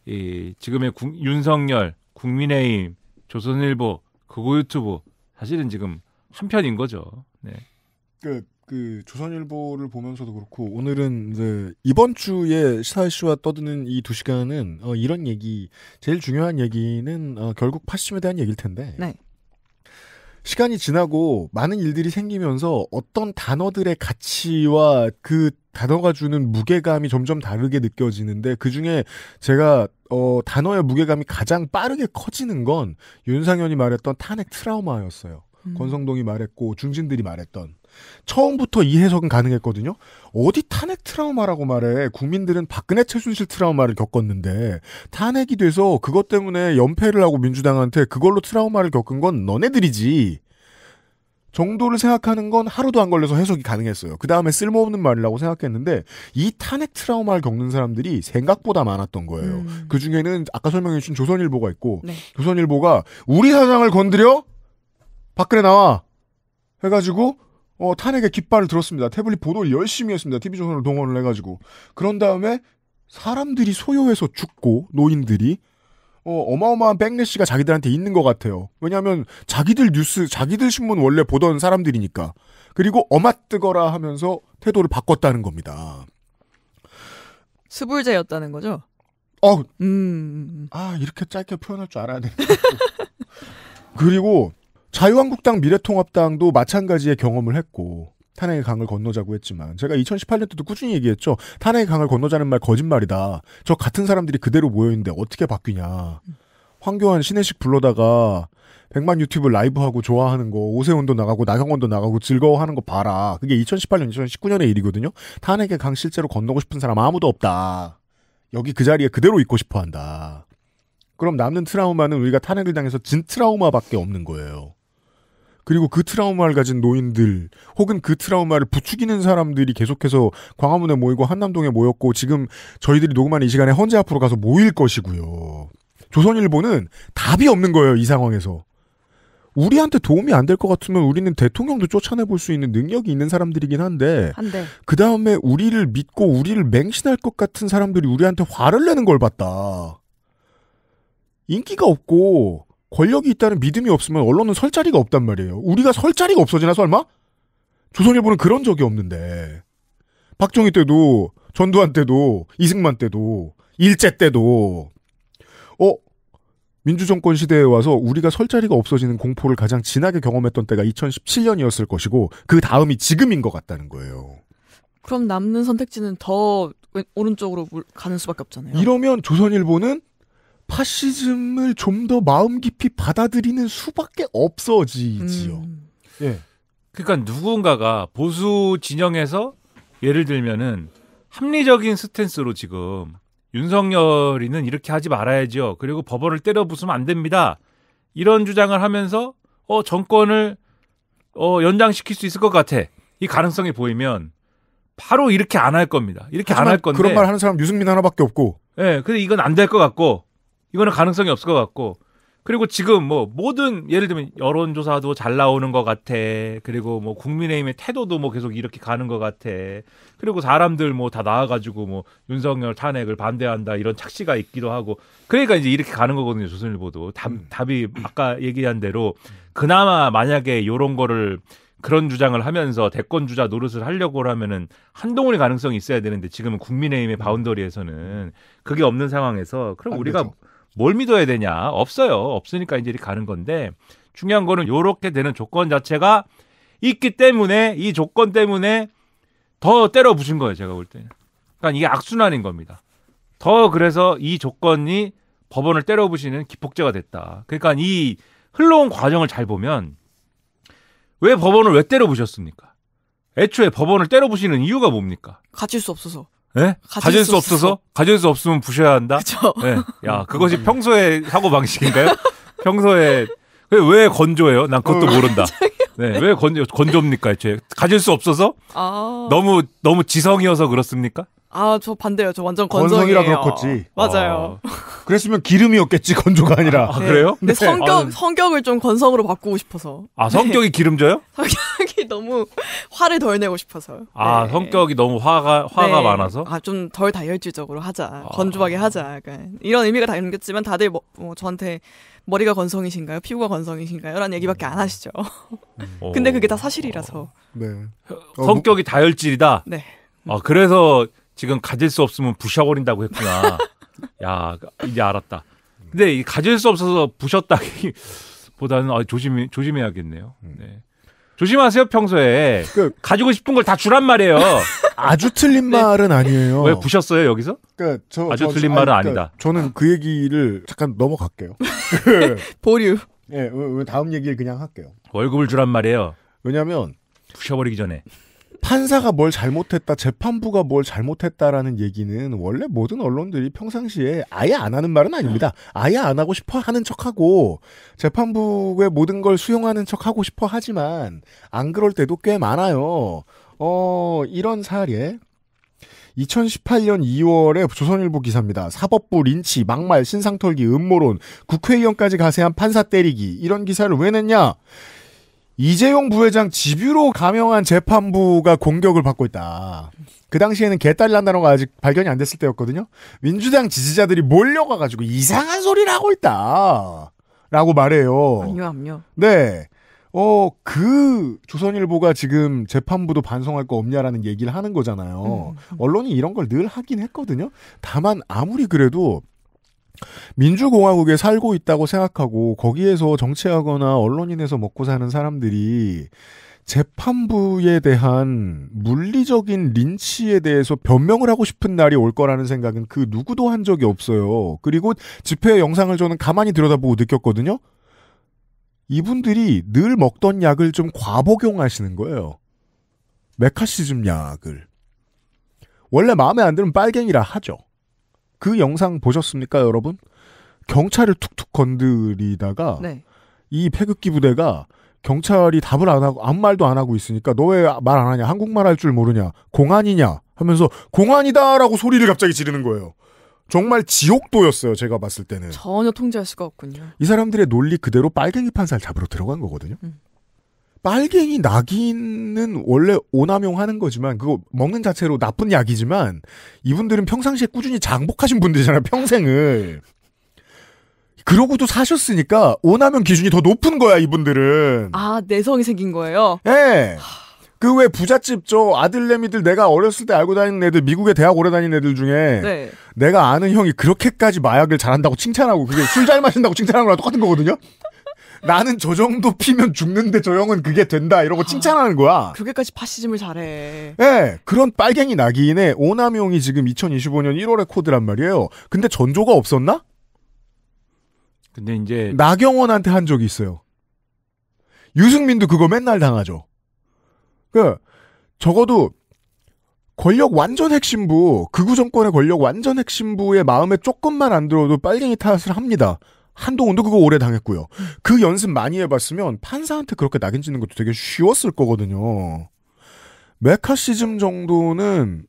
이 지금의 윤석열, 국민의힘, 조선일보, 극우 유튜브 사실은 지금 한편인 거죠. 네. 그 조선일보를 보면서도 그렇고 오늘은 이제 이번 주에 시사 이슈와 떠드는 이 2시간은 이런 얘기 제일 중요한 얘기는 결국 파시즘에 대한 얘기일 텐데. 네. 시간이 지나고 많은 일들이 생기면서 어떤 단어들의 가치와 그 단어가 주는 무게감이 점점 다르게 느껴지는데 그중에 제가 단어의 무게감이 가장 빠르게 커지는 건 윤상현이 말했던 탄핵 트라우마였어요. 권성동이 말했고 중진들이 말했던. 처음부터 이 해석은 가능했거든요. 어디 탄핵 트라우마라고 말해. 국민들은 박근혜 최순실 트라우마를 겪었는데 탄핵이 돼서 그것 때문에 연패를 하고 민주당한테 그걸로 트라우마를 겪은 건 너네들이지. 정도를 생각하는 건 하루도 안 걸려서 해석이 가능했어요. 그 다음에 쓸모없는 말이라고 생각했는데 이 탄핵 트라우마를 겪는 사람들이 생각보다 많았던 거예요. 그중에는 아까 설명해 주신 조선일보가 있고 네. 조선일보가 우리 사장을 건드려? 박근혜 나와! 해가지고 탄핵의 깃발을 들었습니다. 태블릿 보도를 열심히 했습니다. TV조선을 동원을 해가지고. 그런 다음에 사람들이 소요해서 죽고 노인들이 어마어마한 백래시가 자기들한테 있는 것 같아요. 왜냐하면 자기들 뉴스, 자기들 신문 원래 보던 사람들이니까. 그리고 어맛뜨거라 하면서 태도를 바꿨다는 겁니다. 스불제였다는 거죠? 이렇게 짧게 표현할 줄 알아야 되는데. 그리고 자유한국당 미래통합당도 마찬가지의 경험을 했고 탄핵의 강을 건너자고 했지만 제가 2018년 때도 꾸준히 얘기했죠. 탄핵의 강을 건너자는 말 거짓말이다. 저 같은 사람들이 그대로 모여있는데 어떻게 바뀌냐. 황교안 신혜식 불러다가 100만 유튜브 라이브하고 좋아하는 거 오세훈도 나가고 나경원도 나가고 즐거워하는 거 봐라. 그게 2018년 2019년의 일이거든요. 탄핵의 강 실제로 건너고 싶은 사람 아무도 없다. 여기 그 자리에 그대로 있고 싶어한다. 그럼 남는 트라우마는 우리가 탄핵을 당해서 진 트라우마밖에 없는 거예요. 그리고 그 트라우마를 가진 노인들 혹은 그 트라우마를 부추기는 사람들이 계속해서 광화문에 모이고 한남동에 모였고 지금 저희들이 녹음하는 이 시간에 헌재 앞으로 가서 모일 것이고요. 조선일보는 답이 없는 거예요. 이 상황에서. 우리한테 도움이 안 될 것 같으면 우리는 대통령도 쫓아내볼 수 있는 능력이 있는 사람들이긴 한데 그 다음에 우리를 믿고 우리를 맹신할 것 같은 사람들이 우리한테 화를 내는 걸 봤다. 인기가 없고 권력이 있다는 믿음이 없으면 언론은 설 자리가 없단 말이에요. 우리가 설 자리가 없어지나 설마? 조선일보는 그런 적이 없는데 박정희 때도 전두환 때도 이승만 때도 일제 때도 민주정권 시대에 와서 우리가 설 자리가 없어지는 공포를 가장 진하게 경험했던 때가 2017년이었을 것이고 그 다음이 지금인 것 같다는 거예요. 그럼 남는 선택지는 더 오른쪽으로 가는 수밖에 없잖아요. 이러면 조선일보는 파시즘을 좀 더 마음 깊이 받아들이는 수밖에 없어지지요. 예. 그러니까 누군가가 보수 진영에서 예를 들면은 합리적인 스탠스로 지금 윤석열이는 이렇게 하지 말아야죠. 그리고 법원을 때려 부수면 안 됩니다. 이런 주장을 하면서 정권을 연장시킬 수 있을 것 같아. 이 가능성이 보이면 바로 이렇게 안 할 겁니다. 이렇게 안 할 건데. 그런 말 하는 사람 유승민 하나밖에 없고. 네, 근데 이건 안 될 것 같고 이거는 가능성이 없을 것 같고 그리고 지금 뭐 모든 예를 들면 여론조사도 잘 나오는 것 같아. 그리고 뭐 국민의힘의 태도도 뭐 계속 이렇게 가는 것 같아. 그리고 사람들 뭐 다 나와가지고 뭐 윤석열 탄핵을 반대한다 이런 착시가 있기도 하고. 그러니까 이제 이렇게 가는 거거든요. 조선일보도 답이 아까 얘기한 대로 그나마 만약에 이런 거를 그런 주장을 하면서 대권 주자 노릇을 하려고 하면은 한동훈의 가능성이 있어야 되는데 지금은 국민의힘의 바운더리에서는 그게 없는 상황에서 그럼 우리가 되죠. 뭘 믿어야 되냐? 없어요. 없으니까 이제 이렇게 가는 건데 중요한 거는 이렇게 되는 조건 자체가 있기 때문에 이 조건 때문에 더 때려 부신 거예요. 제가 볼 때는. 그러니까 이게 악순환인 겁니다. 더 그래서 이 조건이 법원을 때려 부시는 기폭제가 됐다. 그러니까 이 흘러온 과정을 잘 보면 왜 법원을 왜 때려 부셨습니까? 애초에 법원을 때려 부시는 이유가 뭡니까? 가질 수 없어서. 네? 가질 수 없어서? 가질 수 없으면 부셔야 한다? 그쵸. 네. 야, 그것이 평소의 사고방식인가요? 평소에, 왜 건조해요? 난 그것도 모른다. 네. 왜 건조입니까, 애초에? 가질 수 없어서? 너무 지성이어서 그렇습니까? 저 반대요. 저 완전 건성이에요. 건성이라 그렇겠지. 맞아요. 그랬으면 기름이었겠지, 건조가 아니라. 그래요? 근데 성격을 좀 건성으로 바꾸고 싶어서. 성격이 기름져요? 성격이 너무 화를 덜 내고 싶어서. 성격이 너무 화가 많아서? 좀 덜 다혈질적으로 하자. 건조하게 하자. 약간 이런 의미가 담겼지만 다들 저한테 머리가 건성이신가요? 피부가 건성이신가요? 라는 얘기밖에 안 하시죠. 근데 그게 다 사실이라서. 네. 성격이 다혈질이다? 네. 그래서 지금 가질 수 없으면 부셔버린다고 했구나. 야, 이제 알았다. 근데 이 가질 수 없어서 부셨다기보다는 조심해야겠네요. 네. 조심하세요, 평소에. 가지고 싶은 걸 다 주란 말이에요. 아주 틀린 말은 아니에요. 왜 부셨어요, 여기서? 아주 틀린 말은 아니다. 저는 그 얘기를 잠깐 넘어갈게요. 보류. 예, 다음 얘기를 그냥 할게요. 월급을 주란 말이에요. 왜냐면 부셔버리기 전에. 판사가 뭘 잘못했다, 재판부가 뭘 잘못했다라는 얘기는 원래 모든 언론들이 평상시에 아예 안 하는 말은 아닙니다. 아예 안 하고 싶어 하는 척하고 재판부의 모든 걸 수용하는 척하고 싶어 하지만 안 그럴 때도 꽤 많아요. 이런 사례 2018년 2월에 조선일보 기사입니다. 사법부 린치, 막말, 신상털기, 음모론, 국회의원까지 가세한 판사 때리기 이런 기사를 왜 냈냐? 이재용 부회장 집유로 감형한 재판부가 공격을 받고 있다. 그 당시에는 개딸이라는 단어가 아직 발견이 안 됐을 때였거든요. 민주당 지지자들이 몰려가가지고 이상한 소리를 하고 있다. 라고 말해요. 압류. 네. 조선일보가 지금 재판부도 반성할 거 없냐라는 얘기를 하는 거잖아요. 언론이 이런 걸 늘 하긴 했거든요. 다만 아무리 그래도 민주공화국에 살고 있다고 생각하고 거기에서 정치하거나 언론인에서 먹고 사는 사람들이 재판부에 대한 물리적인 린치에 대해서 변명을 하고 싶은 날이 올 거라는 생각은 그 누구도 한 적이 없어요. 그리고 집회 영상을 저는 가만히 들여다보고 느꼈거든요. 이분들이 늘 먹던 약을 좀 과복용하시는 거예요. 메카시즘 약을. 원래 마음에 안 들면 빨갱이라 하죠. 그 영상 보셨습니까, 여러분? 경찰을 툭툭 건드리다가 이 패극기 부대가 경찰이 답을 안 하고 아무 말도 안 하고 있으니까 너 왜 말 안 하냐? 한국말 할 줄 모르냐? 공안이냐? 하면서 공안이다라고 소리를 갑자기 지르는 거예요. 정말 지옥도였어요. 제가 봤을 때는. 전혀 통제할 수가 없군요. 이 사람들의 논리 그대로 빨갱이 판사를 잡으러 들어간 거거든요. 빨갱이 낙인은 원래 오남용하는 거지만 그거 먹는 자체로 나쁜 약이지만 이분들은 평상시에 꾸준히 장복하신 분들이잖아요. 평생을. 그러고도 사셨으니까 오남용 기준이 더 높은 거야. 이분들은. 아, 내성이 생긴 거예요? 예. 그 왜 부잣집 저 아들내미들 내가 어렸을 때 알고 다니는 애들 미국에 대학 오래 다니는 애들 중에 네. 내가 아는 형이 그렇게까지 마약을 잘한다고 칭찬하고 그게 술 잘 마신다고 칭찬하는 거랑 똑같은 거거든요. 나는 저 정도 피면 죽는데 저 형은 그게 된다 이러고 칭찬하는 거야. 그렇게까지 파시즘을 잘해. 네, 그런 빨갱이 낙인의 오남용이 지금 2025년 1월에 코드란 말이에요. 근데 전조가 없었나? 근데 이제 나경원한테 한 적이 있어요. 유승민도 그거 맨날 당하죠. 적어도 권력 완전 핵심부, 극우 정권의 권력 완전 핵심부의 마음에 조금만 안 들어도 빨갱이 탓을 합니다. 한동훈도 그거 오래 당했고요. 그 연습 많이 해봤으면 판사한테 그렇게 낙인 찍는 것도 되게 쉬웠을 거거든요. 메카시즘 정도는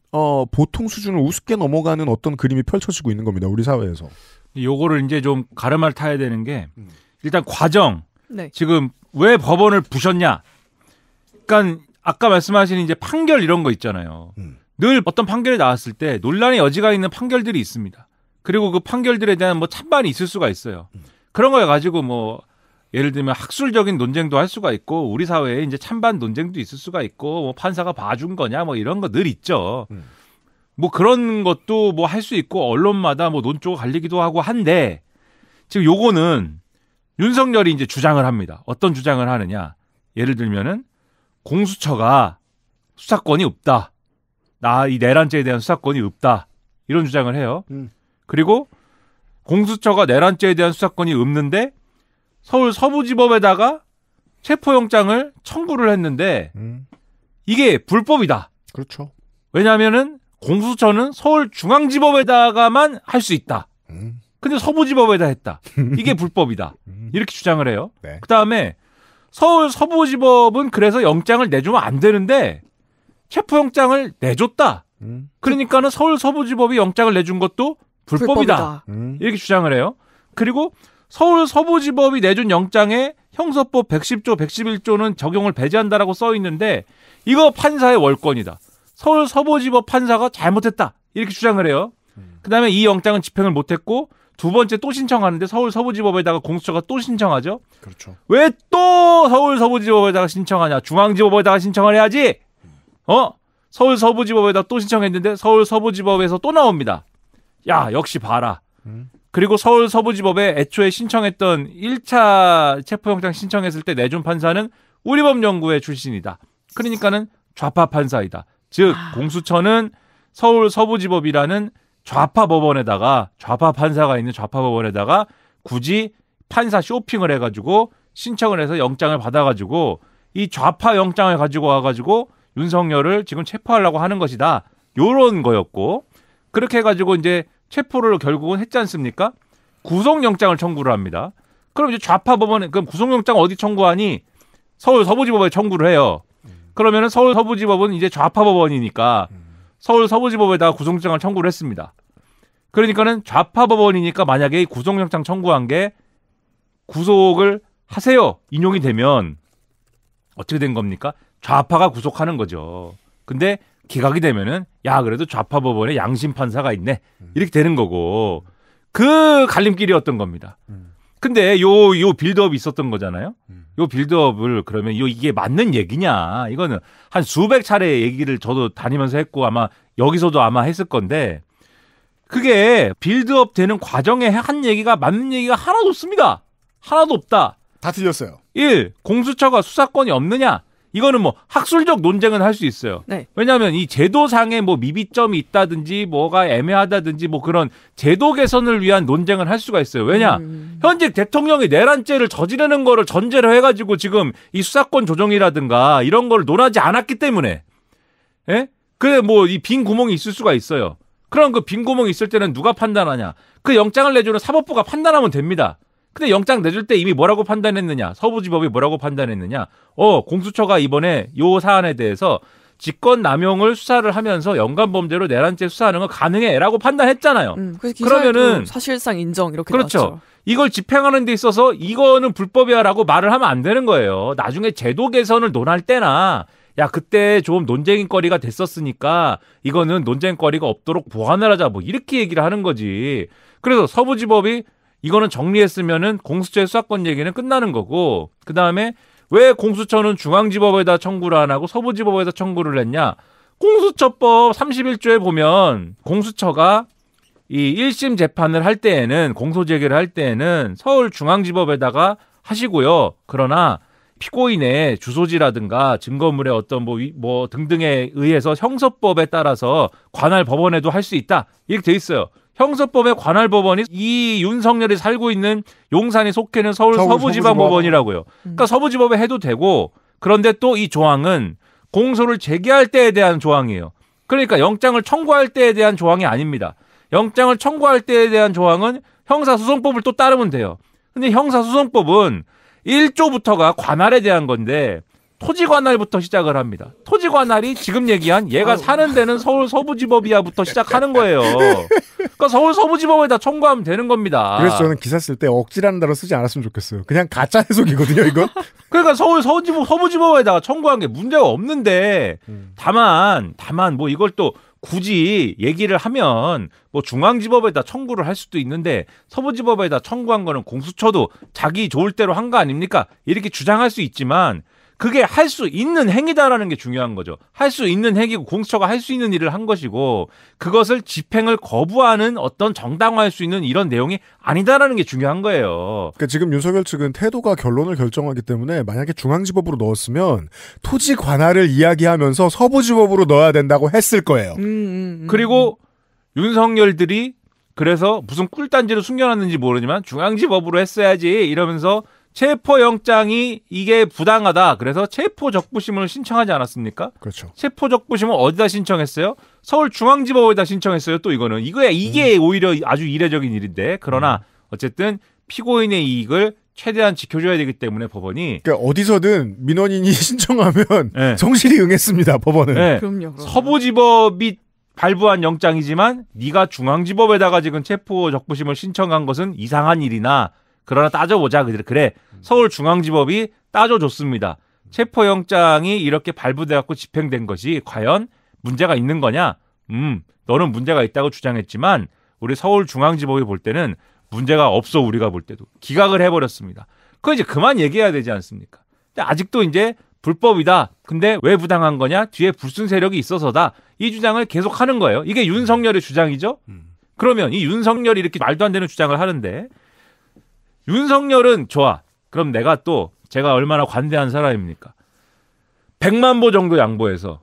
보통 수준을 우습게 넘어가는 어떤 그림이 펼쳐지고 있는 겁니다. 우리 사회에서. 요거를 이제 좀 가름을 타야 되는 게 일단 과정. 네. 지금 왜 법원을 부셨냐? 그러니까 아까 말씀하신 이제 판결 이런 거 있잖아요. 늘 어떤 판결이 나왔을 때 논란의 여지가 있는 판결들이 있습니다. 그리고 그 판결들에 대한 뭐 찬반이 있을 수가 있어요. 그런 거에 가지고 뭐 예를 들면 학술적인 논쟁도 할 수가 있고 우리 사회에 이제 찬반 논쟁도 있을 수가 있고 뭐 판사가 봐준 거냐 뭐 이런 거 늘 있죠. 뭐 그런 것도 뭐 할 수 있고 언론마다 뭐 논조가 갈리기도 하고 한데 지금 요거는 윤석열이 이제 주장을 합니다. 어떤 주장을 하느냐? 예를 들면은 공수처가 수사권이 없다. 이 내란죄에 대한 수사권이 없다. 이런 주장을 해요. 그리고 공수처가 내란죄에 대한 수사권이 없는데 서울 서부지법에다가 체포영장을 청구를 했는데 이게 불법이다. 그렇죠. 왜냐하면은 공수처는 서울중앙지법에다가만 할 수 있다. 근데 서부지법에다 했다. 이게 불법이다. 이렇게 주장을 해요. 네. 그다음에 서울 서부지법은 그래서 영장을 내주면 안 되는데 체포영장을 내줬다. 그러니까는 서울 서부지법이 영장을 내준 것도 불법이다. 이렇게 주장을 해요. 그리고 서울 서부지법이 내준 영장에 형사법 110조, 111조는 적용을 배제한다라고 써 있는데 이거 판사의 월권이다. 서울 서부지법 판사가 잘못했다. 이렇게 주장을 해요. 그다음에 이 영장은 집행을 못했고 두 번째 또 신청하는데 서울 서부지법에다가 공수처가 또 신청하죠. 그렇죠. 왜 또 서울 서부지법에다가 신청하냐? 중앙지법에다가 신청을 해야지. 서울 서부지법에다 또 신청했는데 서울 서부지법에서 또 나옵니다. 야, 역시 봐라. 그리고 서울 서부지법에 애초에 신청했던 1차 체포영장 신청했을 때 내준 판사는 우리법연구회 출신이다. 그러니까는 좌파 판사이다. 즉 공수처는 서울 서부지법이라는 좌파 법원에다가 좌파 판사가 있는 좌파 법원에다가 굳이 판사 쇼핑을 해가지고 신청을 해서 영장을 받아가지고 이 좌파 영장을 가지고 와가지고 윤석열을 지금 체포하려고 하는 것이다. 요런 거였고 그렇게 해가지고 이제 체포를 결국은 했지 않습니까? 구속영장을 청구를 합니다. 그럼 이제 좌파 법원에 그럼 구속영장 어디 청구하니? 서울 서부지법에 청구를 해요. 그러면은 서울 서부지법은 이제 좌파 법원이니까 서울 서부지법에다가 구속영장을 청구를 했습니다. 그러니까는 좌파 법원이니까 만약에 구속영장 청구한 게 구속을 하세요. 인용이 되면 어떻게 된 겁니까? 좌파가 구속하는 거죠. 근데 기각이 되면은 야 그래도 좌파 법원에 양심 판사가 있네. 이렇게 되는 거고 그 갈림길이었던 겁니다. 근데 요 빌드업이 있었던 거잖아요. 요 빌드업을 그러면 이게 맞는 얘기냐? 이거는 한 수백 차례 얘기를 저도 다니면서 했고 아마 여기서도 아마 했을 건데 그게 빌드업 되는 과정에 한 얘기가 맞는 얘기가 하나도 없습니다. 하나도 없다. 다 틀렸어요. 1. 공수처가 수사권이 없느냐? 이거는 뭐 학술적 논쟁은 할 수 있어요. 네. 왜냐하면 이 제도상에 뭐 미비점이 있다든지 뭐가 애매하다든지 뭐 그런 제도 개선을 위한 논쟁을 할 수가 있어요. 왜냐? 현직 대통령이 내란죄를 저지르는 거를 전제로 해가지고 지금 이 수사권 조정이라든가 이런 걸 논하지 않았기 때문에 예? 그래 뭐 이 빈 구멍이 있을 수가 있어요. 그럼 그 빈 구멍이 있을 때는 누가 판단하냐? 그 영장을 내주는 사법부가 판단하면 됩니다. 근데 영장 내줄 때 이미 뭐라고 판단했느냐? 서부지법이 뭐라고 판단했느냐? 공수처가 이번에 요 사안에 대해서 직권 남용을 수사를 하면서 연관범죄로 내란죄 수사하는 건 가능해라고 판단했잖아요. 그래서 그러면은 사실상 인정 이렇게 그렇죠. 나왔죠. 이걸 집행하는 데 있어서 이거는 불법이야라고 말을 하면 안 되는 거예요. 나중에 제도 개선을 논할 때나 야 그때 좀 논쟁거리가 됐었으니까 이거는 논쟁거리가 없도록 보완을 하자 뭐 이렇게 얘기를 하는 거지. 그래서 서부지법이 이거는 정리했으면은 공수처의 수사권 얘기는 끝나는 거고 그 다음에 왜 공수처는 중앙지법에다 청구를 안 하고 서부지법에다 청구를 했냐? 공수처법 31조에 보면 공수처가 이 1심 재판을 할 때에는 공소제기를 할 때에는 서울중앙지법에다가 하시고요. 그러나 피고인의 주소지라든가 증거물의 어떤 뭐 등등에 의해서 형사법에 따라서 관할 법원에도 할 수 있다. 이렇게 돼 있어요. 형사법의 관할 법원이 이 윤석열이 살고 있는 용산이 속해 있는 서울 서부지방법원이라고요. 그러니까 서부지법에 해도 되고 그런데 또 이 조항은 공소를 제기할 때에 대한 조항이에요. 그러니까 영장을 청구할 때에 대한 조항이 아닙니다. 영장을 청구할 때에 대한 조항은 형사소송법을 또 따르면 돼요. 근데 형사소송법은 1조부터가 관할에 대한 건데 토지관할부터 시작을 합니다. 토지관할이 지금 얘기한 얘가 사는 데는 서울 서부지법이야부터 시작하는 거예요. 그러니까 서울 서부지법에다 청구하면 되는 겁니다. 그래서 저는 기사 쓸 때 억지라는 단어 쓰지 않았으면 좋겠어요. 그냥 가짜 해석이거든요, 이건. 그러니까 서울 서부지법에다가 청구한 게 문제가 없는데 다만 뭐 이걸 또 굳이 얘기를 하면 뭐 중앙지법에다 청구를 할 수도 있는데 서부지법에다 청구한 거는 공수처도 자기 좋을 대로 한 거 아닙니까? 이렇게 주장할 수 있지만 그게 할 수 있는 행위다라는 게 중요한 거죠. 할 수 있는 행위고 공수처가 할 수 있는 일을 한 것이고 그것을 집행을 거부하는 어떤 정당화할 수 있는 이런 내용이 아니다라는 게 중요한 거예요. 그러니까 지금 윤석열 측은 태도가 결론을 결정하기 때문에 만약에 중앙지법으로 넣었으면 토지 관할을 이야기하면서 서부지법으로 넣어야 된다고 했을 거예요. 그리고 윤석열들이 그래서 무슨 꿀단지를 숨겨놨는지 모르지만 중앙지법으로 했어야지 이러면서 체포영장이 이게 부당하다. 그래서 체포적부심을 신청하지 않았습니까? 그렇죠. 체포적부심을 어디다 신청했어요? 서울중앙지법에다 신청했어요. 또 이거는. 이게 오히려 아주 이례적인 일인데. 그러나 어쨌든 피고인의 이익을 최대한 지켜줘야 되기 때문에 법원이. 그러니까 어디서든 민원인이 신청하면 네. 성실히 응했습니다. 법원은. 네. 그럼요. 서부지법이 발부한 영장이지만 네가 중앙지법에다가 지금 체포적부심을 신청한 것은 이상한 일이나 그러나 따져보자. 그래. 서울중앙지법이 따져줬습니다. 체포영장이 이렇게 발부돼갖고 집행된 것이 과연 문제가 있는 거냐? 너는 문제가 있다고 주장했지만 우리 서울중앙지법이 볼 때는 문제가 없어. 우리가 볼 때도. 기각을 해버렸습니다. 그거 이제 그만 얘기해야 되지 않습니까? 근데 아직도 이제 불법이다. 근데 왜 부당한 거냐? 뒤에 불순 세력이 있어서다. 이 주장을 계속하는 거예요. 이게 윤석열의 주장이죠? 그러면 이 윤석열이 이렇게 말도 안 되는 주장을 하는데 윤석열은 좋아. 그럼 제가 얼마나 관대한 사람입니까? 100만 보 정도 양보해서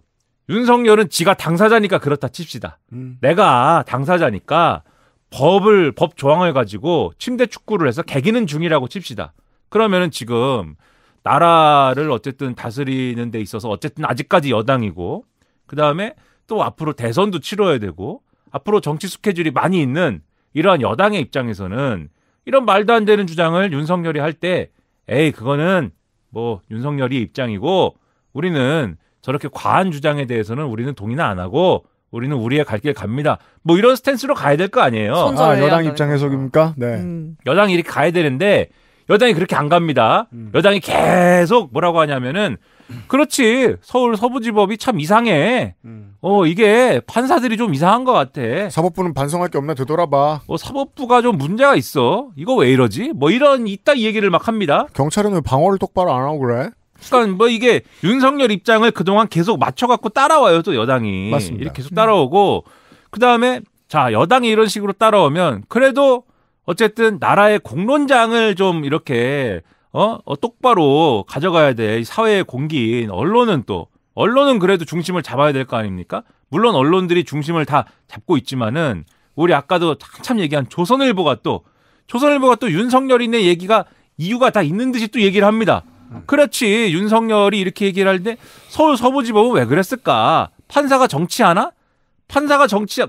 윤석열은 지가 당사자니까 그렇다 칩시다. 내가 당사자니까 법 조항을 가지고 침대 축구를 해서 개기는 중이라고 칩시다. 그러면은 지금 나라를 어쨌든 다스리는 데 있어서 어쨌든 아직까지 여당이고 그다음에 또 앞으로 대선도 치러야 되고 앞으로 정치 스케줄이 많이 있는 이러한 여당의 입장에서는 이런 말도 안 되는 주장을 윤석열이 할 때 그거는 뭐 윤석열이 입장이고 우리는 저렇게 과한 주장에 대해서는 우리는 동의는 안 하고 우리는 우리의 갈 길 갑니다. 뭐 이런 스탠스로 가야 될 거 아니에요. 여당 입장 해석입니까? 네. 여당이 이렇게 가야 되는데 여당이 그렇게 안 갑니다. 여당이 계속 뭐라고 하냐면은 그렇지. 서울 서부지법이 참 이상해. 이게 판사들이 좀 이상한 것 같아. 사법부는 반성할 게 없나 되돌아봐. 사법부가 좀 문제가 있어. 이거 왜 이러지? 뭐 이따 이 얘기를 막 합니다. 경찰은 왜 방어를 똑바로 안 하고 그래? 그러니까 뭐 이게 윤석열 입장을 그동안 계속 맞춰갖고 따라와요. 또 여당이. 맞습니다. 이렇게 계속 따라오고 그다음에 자 여당이 이런 식으로 따라오면 그래도 어쨌든 나라의 공론장을 좀 이렇게 똑바로 가져가야 돼. 사회의 공기인 언론은 그래도 중심을 잡아야 될 거 아닙니까? 물론 언론들이 중심을 다 잡고 있지만은 우리 아까도 한참 얘기한 조선일보가 또 윤석열이네 얘기가 이유가 다 있는 듯이 또 얘기를 합니다. 그렇지. 윤석열이 이렇게 얘기를 할 때 서울 서부지법은 왜 그랬을까? 판사가 정치하나?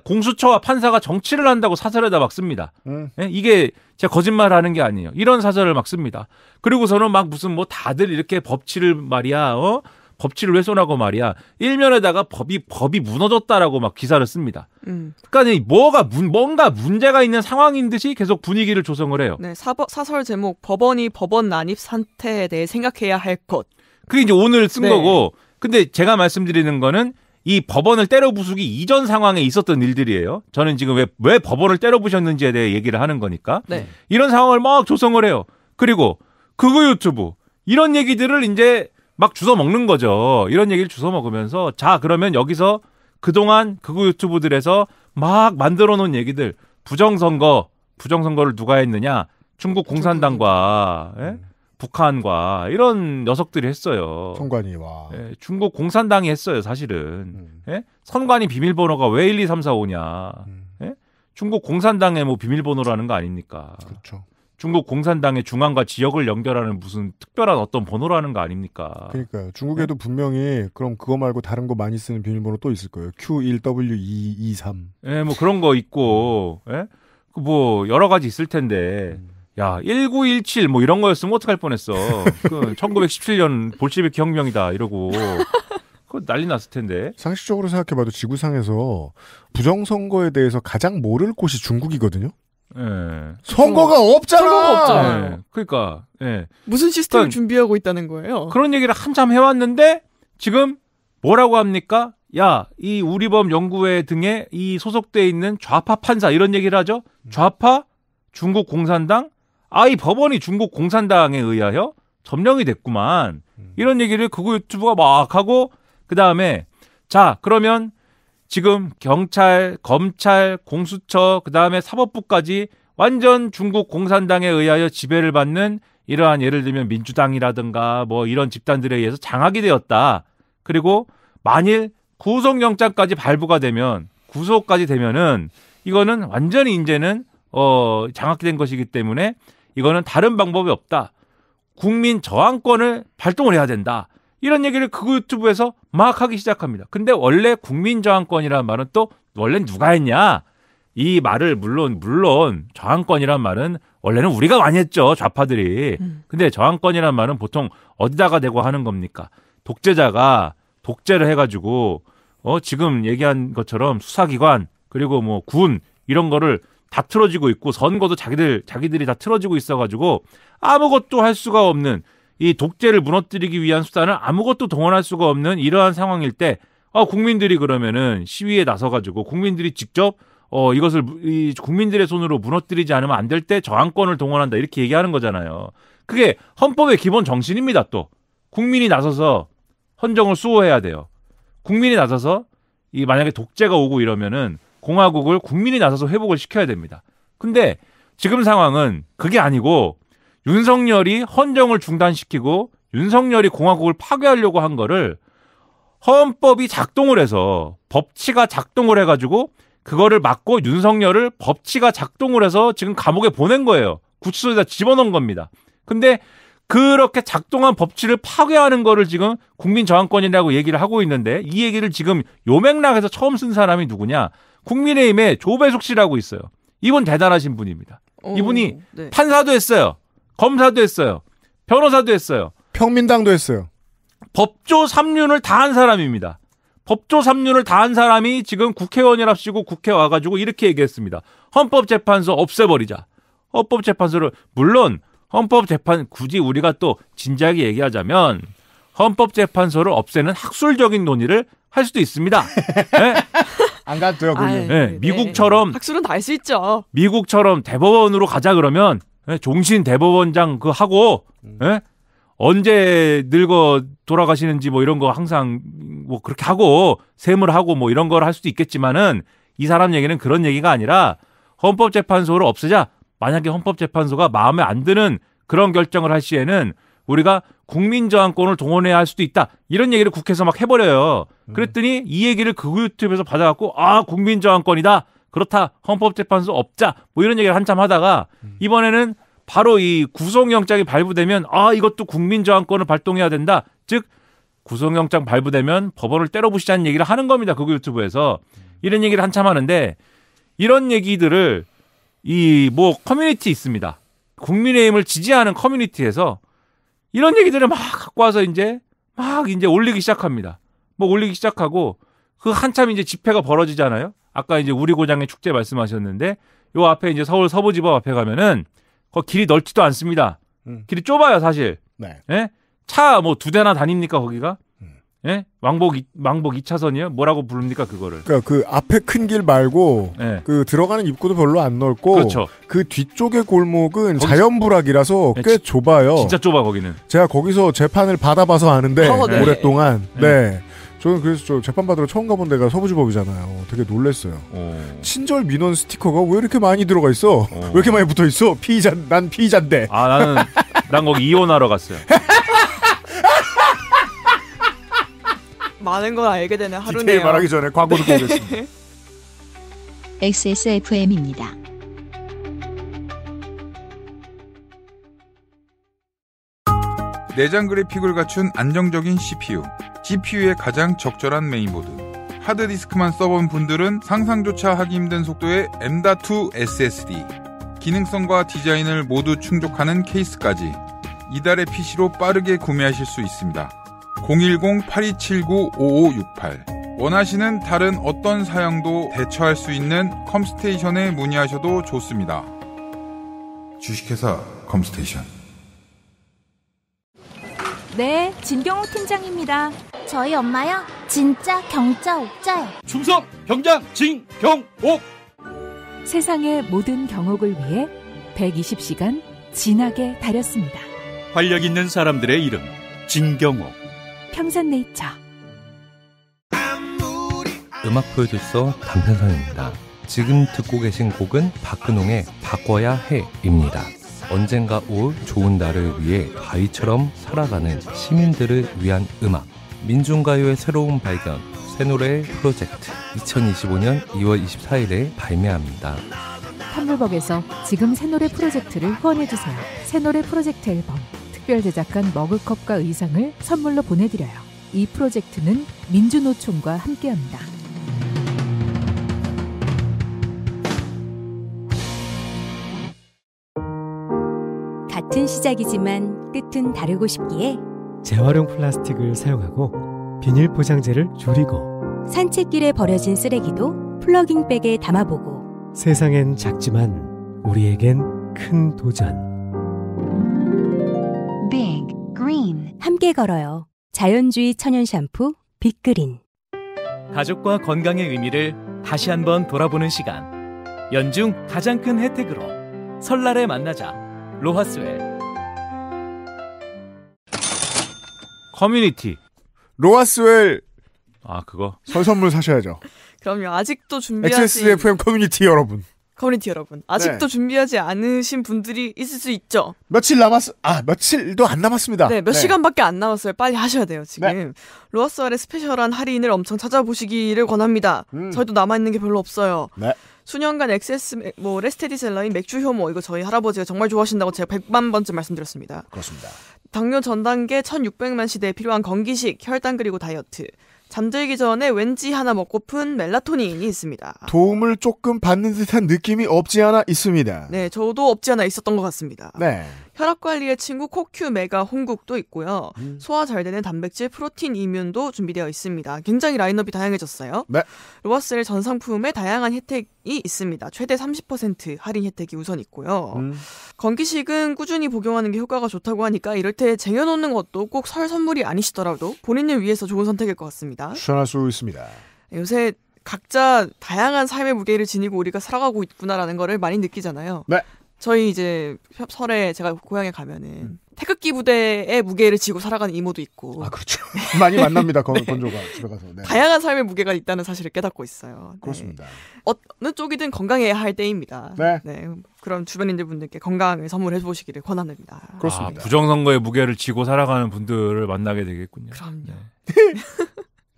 공수처와 판사가 정치를 한다고 사설에다 막 씁니다. 이게 제가 거짓말하는 게 아니에요. 이런 사설을 막 씁니다. 그리고서는 막 무슨 뭐 다들 이렇게 법치를 말이야, 법치를 훼손하고 말이야. 일면에다가 법이 무너졌다라고 막 기사를 씁니다. 그러니까 뭔가 문제가 있는 상황인 듯이 계속 분위기를 조성을 해요. 네, 사설 제목 법원이 법원 난입 사태에 대해 생각해야 할 것. 그게 이제 오늘 쓴 네. 거고. 근데 제가 말씀드리는 거는 이 법원을 때려 부수기 이전 상황에 있었던 일들이에요. 저는 지금 왜 법원을 때려 부셨는지에 대해 얘기를 하는 거니까. 네. 이런 상황을 막 조성을 해요. 그리고 극우 유튜브 이런 얘기들을 이제 막 주워 먹는 거죠. 이런 얘기를 주워 먹으면서 자 그러면 여기서 그동안 극우 유튜브들에서 막 만들어 놓은 얘기들 부정선거를 누가 했느냐? 중국 공산당과 북한과 이런 녀석들이 했어요. 선관위와 중국 공산당이 했어요. 사실은 선관위 비밀번호가 왜 1, 2, 3, 4, 5냐? 중국 공산당의 뭐 비밀번호라는 거 아닙니까? 그렇죠. 중국 공산당의 중앙과 지역을 연결하는 무슨 특별한 어떤 번호라는 거 아닙니까? 그러니까요. 중국에도 분명히 그럼 그거 말고 다른 거 많이 쓰는 비밀번호 또 있을 거예요. Q1W223. 예, 뭐 그런 거 있고, 뭐 여러 가지 있을 텐데, 야 1917 뭐 이런 거였으면 어떡할 뻔했어. 그 1917년 볼시비키 혁명이다 이러고. 그거 난리 났을 텐데. 상식적으로 생각해봐도 지구상에서 부정선거에 대해서 가장 모를 곳이 중국이거든요. 예. 선거가 없잖아. 선거가 없잖아요. 예. 그러니까 무슨 시스템을 준비하고 있다는 거예요? 그런 얘기를 한참 해왔는데 지금 뭐라고 합니까? 야, 이 우리법 연구회 등에 이 소속돼 있는 좌파 판사 이런 얘기를 하죠. 좌파 중국 공산당. 이 법원이 중국 공산당에 의하여 점령이 됐구만. 이런 얘기를 극우 유튜브가 막 하고 그 다음에 자 그러면 지금 경찰, 검찰, 공수처, 그 다음에 사법부까지 완전 중국 공산당에 의하여 지배를 받는 이러한 예를 들면 민주당이라든가 뭐 이런 집단들에 의해서 장악이 되었다. 그리고 만일 구속영장까지 발부가 되면 구속까지 되면은 이거는 완전히 이제는 장악된 것이기 때문에 이거는 다른 방법이 없다. 국민 저항권을 발동을 해야 된다. 이런 얘기를 극우 유튜브에서 막 하기 시작합니다. 근데 원래 국민저항권이라는 말은 또 원래는 누가 했냐? 이 말을 물론 저항권이란 말은 원래는 우리가 많이 했죠. 좌파들이. 근데 저항권이란 말은 보통 어디다가 대고 하는 겁니까? 독재자가 독재를 해가지고 지금 얘기한 것처럼 수사기관 그리고 뭐 군 이런 거를 다 틀어지고 있고 선거도 자기들이 다 틀어지고 있어가지고 아무것도 할 수가 없는 이 독재를 무너뜨리기 위한 수단을 아무것도 동원할 수가 없는 이러한 상황일 때 국민들이 그러면은 시위에 나서가지고 국민들이 직접 이것을 이 국민들의 손으로 무너뜨리지 않으면 안 될 때 저항권을 동원한다 이렇게 얘기하는 거잖아요. 그게 헌법의 기본 정신입니다. 또 국민이 나서서 헌정을 수호해야 돼요. 국민이 나서서 이 만약에 독재가 오고 이러면은 공화국을 국민이 나서서 회복을 시켜야 됩니다. 근데 지금 상황은 그게 아니고 윤석열이 헌정을 중단시키고 윤석열이 공화국을 파괴하려고 한 거를 헌법이 작동을 해서 법치가 작동을 해가지고 그거를 막고 윤석열을 법치가 작동을 해서 지금 감옥에 보낸 거예요. 구치소에다 집어넣은 겁니다. 근데 그렇게 작동한 법치를 파괴하는 거를 지금 국민저항권이라고 얘기를 하고 있는데 이 얘기를 지금 요 맥락에서 처음 쓴 사람이 누구냐? 국민의힘의 조배숙 씨라고 있어요. 이분 대단하신 분입니다. 이분이 네. 판사도 했어요. 검사도 했어요. 변호사도 했어요. 평민당도 했어요. 법조 3륜을 다 한 사람입니다. 법조 3륜을 다 한 사람이 지금 국회의원이랍시고 국회 와가지고 이렇게 얘기했습니다. 헌법재판소 없애버리자. 헌법재판소를 물론 헌법재판 굳이 우리가 또 진지하게 얘기하자면 헌법재판소를 없애는 학술적인 논의를 할 수도 있습니다. 네? 안 가도요. 네. 미국처럼 학술은 다 할 수 있죠. 미국처럼 대법원으로 가자 그러면 종신 대법원장 그 하고 언제 늙어 돌아가시는지 뭐 이런 거 항상 뭐 그렇게 하고 셈을 하고 뭐 이런 걸 할 수도 있겠지만은 이 사람 얘기는 그런 얘기가 아니라 헌법재판소를 없애자. 만약에 헌법재판소가 마음에 안 드는 그런 결정을 할 시에는 우리가 국민저항권을 동원해야 할 수도 있다. 이런 얘기를 국회에서 막 해버려요. 그랬더니 이 얘기를 극우 유튜브에서 받아갖고 국민저항권이다. 그렇다. 헌법재판소 없자. 뭐 이런 얘기를 한참 하다가 이번에는 바로 이 구속영장이 발부되면 이것도 국민저항권을 발동해야 된다. 즉 구속영장 발부되면 법원을 때려부시자는 얘기를 하는 겁니다. 극우 유튜브에서. 이런 얘기를 한참 하는데 이런 얘기들을 이 뭐 커뮤니티 있습니다. 국민의힘을 지지하는 커뮤니티에서 이런 얘기들을 막 갖고 와서 이제 막 이제 올리기 시작합니다. 뭐 올리기 시작하고 그 한참 이제 집회가 벌어지잖아요. 아까 이제 우리고장의 축제 말씀하셨는데 요 앞에 이제 서울 서부지법 앞에 가면은 거 길이 넓지도 않습니다. 길이 좁아요, 사실. 네. 예? 차 뭐 2대나 다닙니까, 거기가? 예? 왕복 2차선이요? 뭐라고 부릅니까, 그거를? 그러니까 그 앞에 큰 길 말고 네. 그 들어가는 입구도 별로 안 넓고 그렇죠. 그 뒤쪽의 골목은 자연불악이라서 꽤 좁아요. 진짜 좁아, 거기는. 제가 거기서 재판을 받아봐서 아는데 네. 오랫동안. 네. 네. 저는 그래서 저 재판 받으러 처음 가본 데가 서부지법이잖아요. 되게 놀랬어요. 친절 민원 스티커가 왜 이렇게 많이 들어가 있어? 왜 이렇게 많이 붙어 있어? 난 피의자인데. 아, 난 거기 이혼하러 갔어요. 많은 걸 알게 되는 하루네요. 디테일 말하기 전에 광고 듣고 오겠습니다. XSFM입니다. 내장 그래픽을 갖춘 안정적인 CPU, GPU에 가장 적절한 메인보드. 하드디스크만 써본 분들은 상상조차 하기 힘든 속도의 M.2 SSD, 기능성과 디자인을 모두 충족하는 케이스까지 이달의 PC로 빠르게 구매하실 수 있습니다. 010-8279-5568 원하시는 다른 어떤 사양도 대처할 수 있는 컴스테이션에 문의하셔도 좋습니다. 주식회사 컴스테이션. 네, 진경호 팀장입니다. 저희 엄마요? 진짜 경자 옥자요. 충성 경장 진경옥. 세상의 모든 경옥을 위해 120시간 진하게 다렸습니다. 활력 있는 사람들의 이름 진경옥. 평산네이처. 음악 프로듀서 단편성입니다. 지금 듣고 계신 곡은 박근홍의 바꿔야 해입니다. 언젠가 올 좋은 날을 위해 바위처럼 살아가는 시민들을 위한 음악. 민중가요의 새로운 발견, 새노래 프로젝트 2025년 2월 24일에 발매합니다. 탐물벅에서 지금 새노래 프로젝트를 후원해주세요. 새노래 프로젝트 앨범 특별 제작한 머그컵과 의상을 선물로 보내드려요. 이 프로젝트는 민주노총과 함께합니다. 같은 시작이지만 끝은 다르고 싶기에 재활용 플라스틱을 사용하고 비닐 포장재를 줄이고 산책길에 버려진 쓰레기도 플러깅백에 담아보고 세상엔 작지만 우리에겐 큰 도전. Big Green 함께 걸어요. 자연주의 천연 샴푸 빅그린. 가족과 건강의 의미를 다시 한번 돌아보는 시간. 연중 가장 큰 혜택으로 설날에 만나자. 로하스웰. 커뮤니티. 로하스웰. 아, 그거. 설 선물 사셔야죠. 그럼요. 아직도 준비하지. XSFM 커뮤니티 여러분. 커뮤니티 여러분. 아직도 네. 준비하지 않으신 분들이 있을 수 있죠. 며칠도 안 남았습니다. 네, 몇 시간밖에 안 남았어요. 빨리 하셔야 돼요, 지금. 네. 로하스웰의 스페셜한 할인을 엄청 찾아보시기를 권합니다. 저희도 남아있는 게 별로 없어요. 네. 수년간 레스테디셀러인 맥주 효모, 이거 저희 할아버지가 정말 좋아하신다고 제가 100만 번쯤 말씀드렸습니다. 그렇습니다. 당뇨 전 단계 1600만 시대에 필요한 건기식, 혈당 그리고 다이어트. 잠들기 전에 왠지 하나 먹고픈 멜라토닌이 있습니다. 도움을 조금 받는 듯한 느낌이 없지 않아 있습니다. 네, 저도 없지 않아 있었던 것 같습니다. 네. 혈압관리의 친구 코큐 메가 홍국도 있고요. 소화 잘 되는 단백질, 프로틴, 이뮨도 준비되어 있습니다. 굉장히 라인업이 다양해졌어요. 네. 로하스웰 전 상품에 다양한 혜택이 있습니다. 최대 30% 할인 혜택이 우선 있고요. 건기식은 꾸준히 복용하는 게 효과가 좋다고 하니까 이럴 때 쟁여놓는 것도 꼭 설 선물이 아니시더라도 본인을 위해서 좋은 선택일 것 같습니다. 추천할 수 있습니다. 요새 각자 다양한 삶의 무게를 지니고 우리가 살아가고 있구나라는 거를 많이 느끼잖아요. 네. 저희 이제 설에 제가 고향에 가면은 태극기 부대의 무게를 지고 살아가는 이모도 있고. 아, 그렇죠. 많이 만납니다. 건조가 집에 가서. 네. 다양한 삶의 무게가 있다는 사실을 깨닫고 있어요. 네. 그렇습니다. 어느 쪽이든 건강해야 할 때입니다. 네. 네. 그럼 주변인들 분들께 건강을 선물해 보시기를 권합니다. 그렇습니다. 아, 부정선거의 무게를 지고 살아가는 분들을 만나게 되겠군요. 그럼요. 네.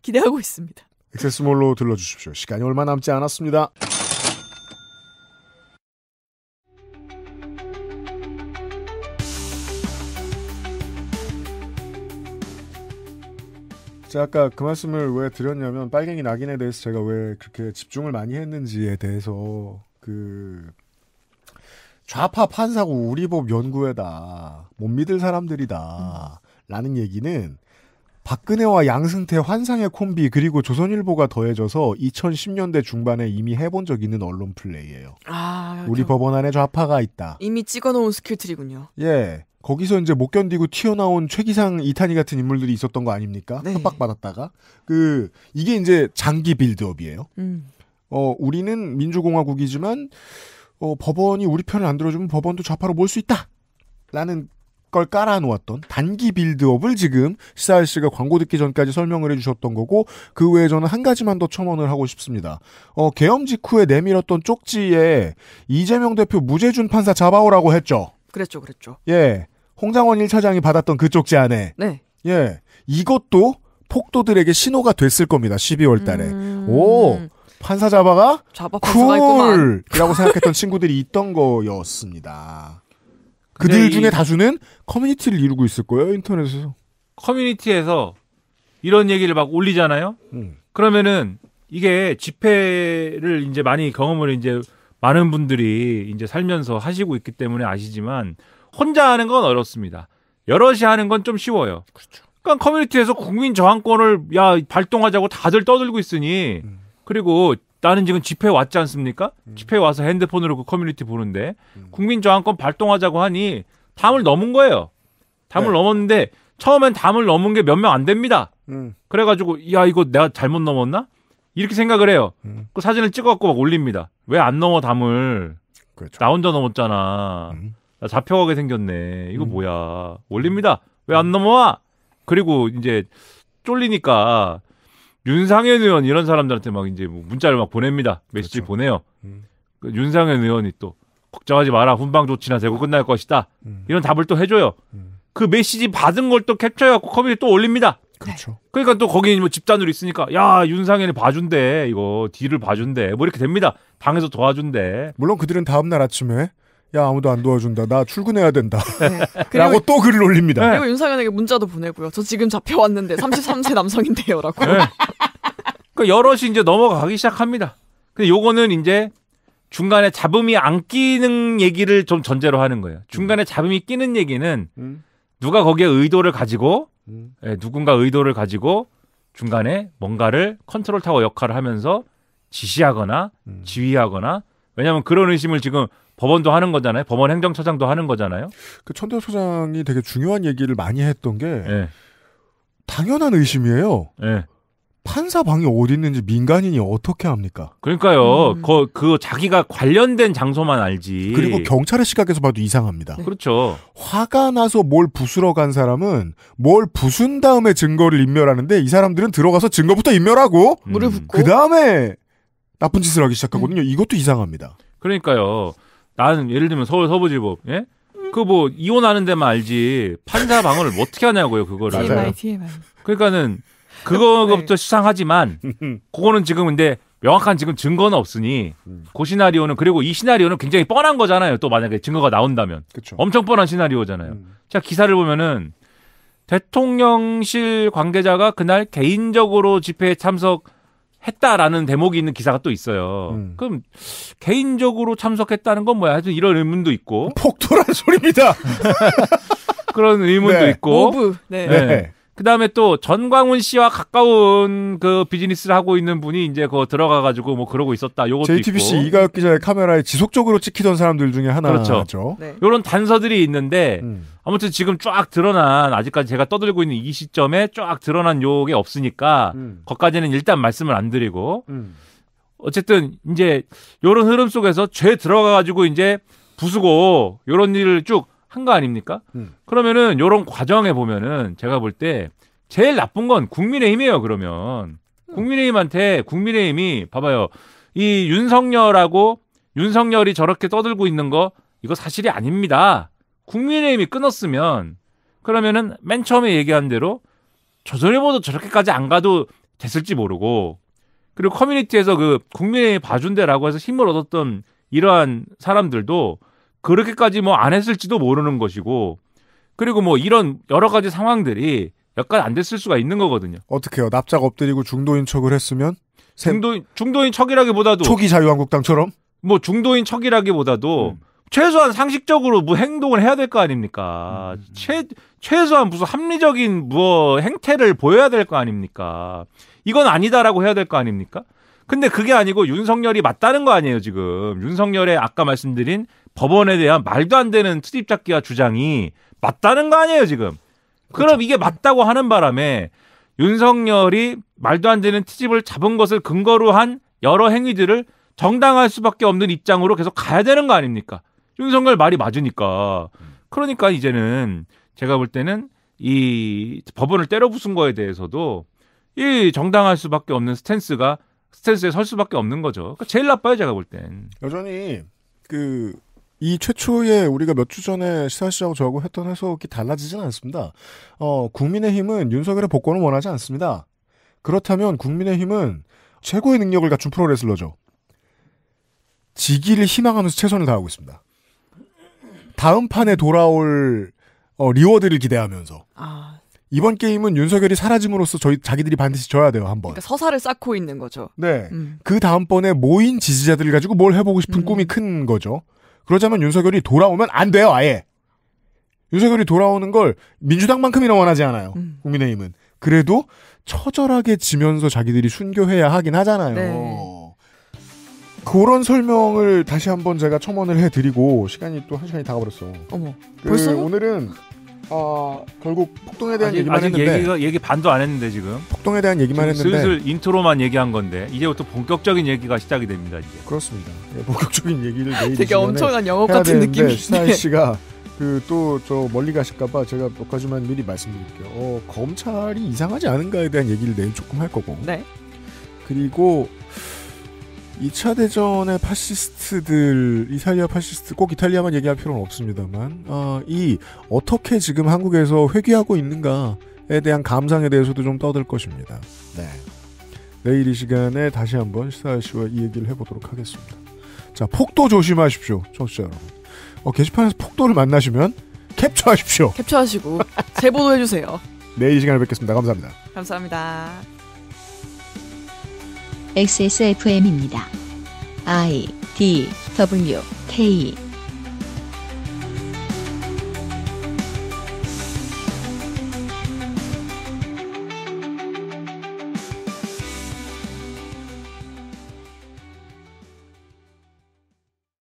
기대하고 있습니다. 액세스몰로 들러주십시오. 시간이 얼마 남지 않았습니다. 제가 아까 그 말씀을 왜 드렸냐면 빨갱이 낙인에 대해서 제가 왜 그렇게 집중을 많이 했는지에 대해서 그 좌파 판사고 우리 법 연구에다 못 믿을 사람들이다 라는 얘기는 박근혜와 양승태 환상의 콤비 그리고 조선일보가 더해져서 2010년대 중반에 이미 해본 적 있는 언론 플레이예요. 우리 법원 안에 좌파가 있다. 이미 찍어놓은 스킬트리군요. 예. 거기서 이제 못 견디고 튀어나온 최기상 이탄희 같은 인물들이 있었던 거 아닙니까? 네. 협박받았다가. 이게 이제 장기 빌드업이에요. 우리는 민주공화국이지만, 법원이 우리 편을 안 들어주면 법원도 좌파로 몰 수 있다! 라는 걸 깔아놓았던 단기 빌드업을 지금 시사할 씨가 광고 듣기 전까지 설명을 해주셨던 거고, 그 외에 저는 한 가지만 더 첨언을 하고 싶습니다. 계엄 직후에 내밀었던 쪽지에 이재명 대표 무죄준 판사 잡아오라고 했죠. 그랬죠. 예. 홍장원 1차장이 받았던 그 쪽지 안에. 네. 예. 이것도 폭도들에게 신호가 됐을 겁니다. 12월 달에. 오! 판사 잡아가? 잡아 판사가 있구만. 이라고 생각했던 친구들이 있던 거였습니다. 그들 중에 다수는 커뮤니티를 이루고 있을 거예요, 인터넷에서. 커뮤니티에서 이런 얘기를 막 올리잖아요? 그러면은 이게 집회를 이제 많이 경험을 이제 많은 분들이 이제 살면서 하시고 있기 때문에 아시지만 혼자 하는 건 어렵습니다. 여럿이 하는 건 좀 쉬워요. 그렇죠. 그러니까 커뮤니티에서 국민 저항권을 발동하자고 다들 떠들고 있으니 그리고 나는 지금 집회에 왔지 않습니까? 집회에 와서 핸드폰으로 그 커뮤니티 보는데 국민 저항권 발동하자고 하니 담을 넘은 거예요. 담을 넘었는데 처음엔 담을 넘은 게 몇 명 안 됩니다. 그래가지고 야 이거 내가 잘못 넘었나? 이렇게 생각을 해요. 그 사진을 찍어갖고 막 올립니다. 왜 안 넘어 담을? 그렇죠. 나 혼자 넘었잖아. 나 잡혀가게 생겼네. 이거 뭐야? 올립니다. 왜 안 넘어와? 그리고 이제 쫄리니까 윤상현 의원 이런 사람들한테 막 이제 문자를 막 보냅니다. 메시지 보내요. 그 윤상현 의원이 또 걱정하지 마라. 훈방 조치나 되고 끝날 것이다. 이런 답을 또 해줘요. 그 메시지 받은 걸 또 캡처해갖고 커뮤니티 또 올립니다. 그렇죠. 그러니까 또 거기 뭐 집단으로 있으니까 야 윤상현이 봐준대 이거 뒤를 봐준대 뭐 이렇게 됩니다. 방에서 도와준대. 물론 그들은 다음날 아침에 야 아무도 안 도와준다. 나 출근해야 된다. 네. 라고 또 글을 올립니다. 그리고 윤상현에게 문자도 보내고요. 저 지금 잡혀왔는데 33세 남성인데요. 라고. 네. 그러니까 여럿이 이제 넘어가기 시작합니다. 근데 요거는 이제 중간에 잡음이 안 끼는 얘기를 좀 전제로 하는 거예요. 중간에 잡음이 끼는 얘기는 누가 거기에 의도를 가지고 누군가 의도를 가지고 중간에 뭔가를 컨트롤 타워 역할을 하면서 지시하거나 지휘하거나 왜냐하면 그런 의심을 지금 법원도 하는 거잖아요. 법원 행정처장도 하는 거잖아요. 그 천대호 소장이 되게 중요한 얘기를 많이 했던 게 당연한 의심이에요. 판사 방이 어디 있는지 민간인이 어떻게 합니까? 그러니까요. 그 자기가 관련된 장소만 알지. 그리고 경찰의 시각에서 봐도 이상합니다. 그렇죠. 화가 나서 뭘 부수러 간 사람은 뭘 부순 다음에 증거를 인멸하는데 이 사람들은 들어가서 증거부터 인멸하고 물을 붓고 그 다음에 나쁜 짓을 하기 시작하거든요. 이것도 이상합니다. 그러니까요. 나는 예를 들면 서울 서부지법, 예? 그 뭐 이혼하는 데만 알지 판사 방어를 어떻게 하냐고요, 그거를. TMI. 그러니까는 그거부터 수상하지만 그거는 지금 근데 명확한 지금 증거는 없으니 그 시나리오는 그리고 이 시나리오는 굉장히 뻔한 거잖아요. 또 만약에 증거가 나온다면 그쵸. 엄청 뻔한 시나리오잖아요. 자 기사를 보면은 대통령실 관계자가 그날 개인적으로 집회에 참석했다라는 대목이 있는 기사가 또 있어요. 그럼 개인적으로 참석했다는 건 뭐야? 하여튼 이런 의문도 있고 폭도란 소리입니다. 그런 의문도 있고 모브. 네. 네. 그다음에 또 전광훈 씨와 가까운 그 비즈니스를 하고 있는 분이 이제 그 들어가가지고 뭐 그러고 있었다. 요것도 JTBC 있고. 이가혁 기자의 카메라에 지속적으로 찍히던 사람들 중에 하나죠. 그렇죠. 요런 단서들이 있는데 아무튼 지금 쫙 드러난 아직까지 제가 떠들고 있는 이 시점에 쫙 드러난 요게 없으니까 거기까지는 일단 말씀을 안 드리고 어쨌든 이제 요런 흐름 속에서 죄 들어가가지고 이제 부수고 요런 일을 쭉 한 거 아닙니까? 그러면은 요런 과정에 보면은 제가 볼 때 제일 나쁜 건 국민의힘이에요. 그러면 국민의힘한테 국민의힘이 봐봐요. 이 윤석열이 저렇게 떠들고 있는 거 이거 사실이 아닙니다. 국민의힘이 끊었으면 그러면은 맨 처음에 얘기한 대로 조선일보도 저렇게까지 안 가도 됐을지 모르고 그리고 커뮤니티에서 그 국민의힘 봐준대라고 해서 힘을 얻었던 이러한 사람들도 그렇게까지 뭐 안 했을지도 모르는 것이고 그리고 뭐 이런 여러 가지 상황들이 약간 안 됐을 수가 있는 거거든요. 어떻게요? 납작 엎드리고 중도인 척을 했으면 중도인 척이라기보다도 초기 자유한국당처럼 뭐 중도인 척이라기보다도 최소한 상식적으로 뭐 행동을 해야 될 거 아닙니까? 최소한 무슨 합리적인 행태를 보여야 될 거 아닙니까? 이건 아니다라고 해야 될 거 아닙니까? 근데 그게 아니고 윤석열이 맞다는 거 아니에요, 지금. 윤석열의 아까 말씀드린 법원에 대한 말도 안 되는 트집잡기와 주장이 맞다는 거 아니에요, 지금. 그럼 이게 맞다고 하는 바람에 윤석열이 말도 안 되는 트집을 잡은 것을 근거로 한 여러 행위들을 정당할 수밖에 없는 입장으로 계속 가야 되는 거 아닙니까? 윤석열 말이 맞으니까. 그러니까 이제는 제가 볼 때는 이 법원을 때려부순 거에 대해서도 이 정당할 수밖에 없는 스탠스에 설 수밖에 없는 거죠. 그러니까 제일 나빠요, 제가 볼 땐. 여전히 이 최초에 우리가 몇 주 전에 시사시하고 저하고 했던 해석이 달라지진 않습니다. 국민의힘은 윤석열의 복권을 원하지 않습니다. 그렇다면 국민의힘은 최고의 능력을 갖춘 프로레슬러죠. 지기를 희망하면서 최선을 다하고 있습니다. 다음 판에 돌아올 리워드를 기대하면서. 이번 게임은 윤석열이 사라짐으로써 자기들이 반드시 져야 돼요, 한번. 그러니까 서사를 쌓고 있는 거죠. 네. 그 다음번에 모인 지지자들을 가지고 뭘 해보고 싶은 꿈이 큰 거죠. 그러자면 윤석열이 돌아오면 안 돼요, 아예. 윤석열이 돌아오는 걸 민주당만큼이나 원하지 않아요, 국민의힘은. 그래도 처절하게 지면서 자기들이 순교해야 하긴 하잖아요. 네. 그런 설명을 다시 한번 제가 첨언을 해드리고 시간이 또 1시간이 다 가버렸어. 어머, 벌써? 오늘은 결국 폭동에 대한 얘기만 했는데 얘기 반도 안 했는데 지금 폭동에 대한 얘기만 했는데 슬슬 인트로만 얘기한 건데 이제부터 본격적인 얘기가 시작이 됩니다. 이제. 그렇습니다. 본격적인 얘기를 내일 되게 엄청난 영업 같은 느낌인데 시사이 씨가 또 저 멀리 가실까봐 제가 몇 가지만 미리 말씀드릴게요. 검찰이 이상하지 않은가에 대한 얘기를 내일 조금 할 거고. 네. 그리고 2차 대전의 파시스트들, 이탈리아 파시스트, 꼭 이탈리아만 얘기할 필요는 없습니다만, 어떻게 지금 한국에서 회귀하고 있는가에 대한 감상에 대해서도 좀 떠들 것입니다. 네. 내일 이 시간에 다시 한번 시사할 씨와 이 얘기를 해보도록 하겠습니다. 자, 폭도 조심하십시오, 청취자 여러분. 게시판에서 폭도를 만나시면 캡처하십시오. 캡처하시고, 제보도 해주세요. 내일 이 시간에 뵙겠습니다. 감사합니다. 감사합니다. XSFM입니다. I, D, W, K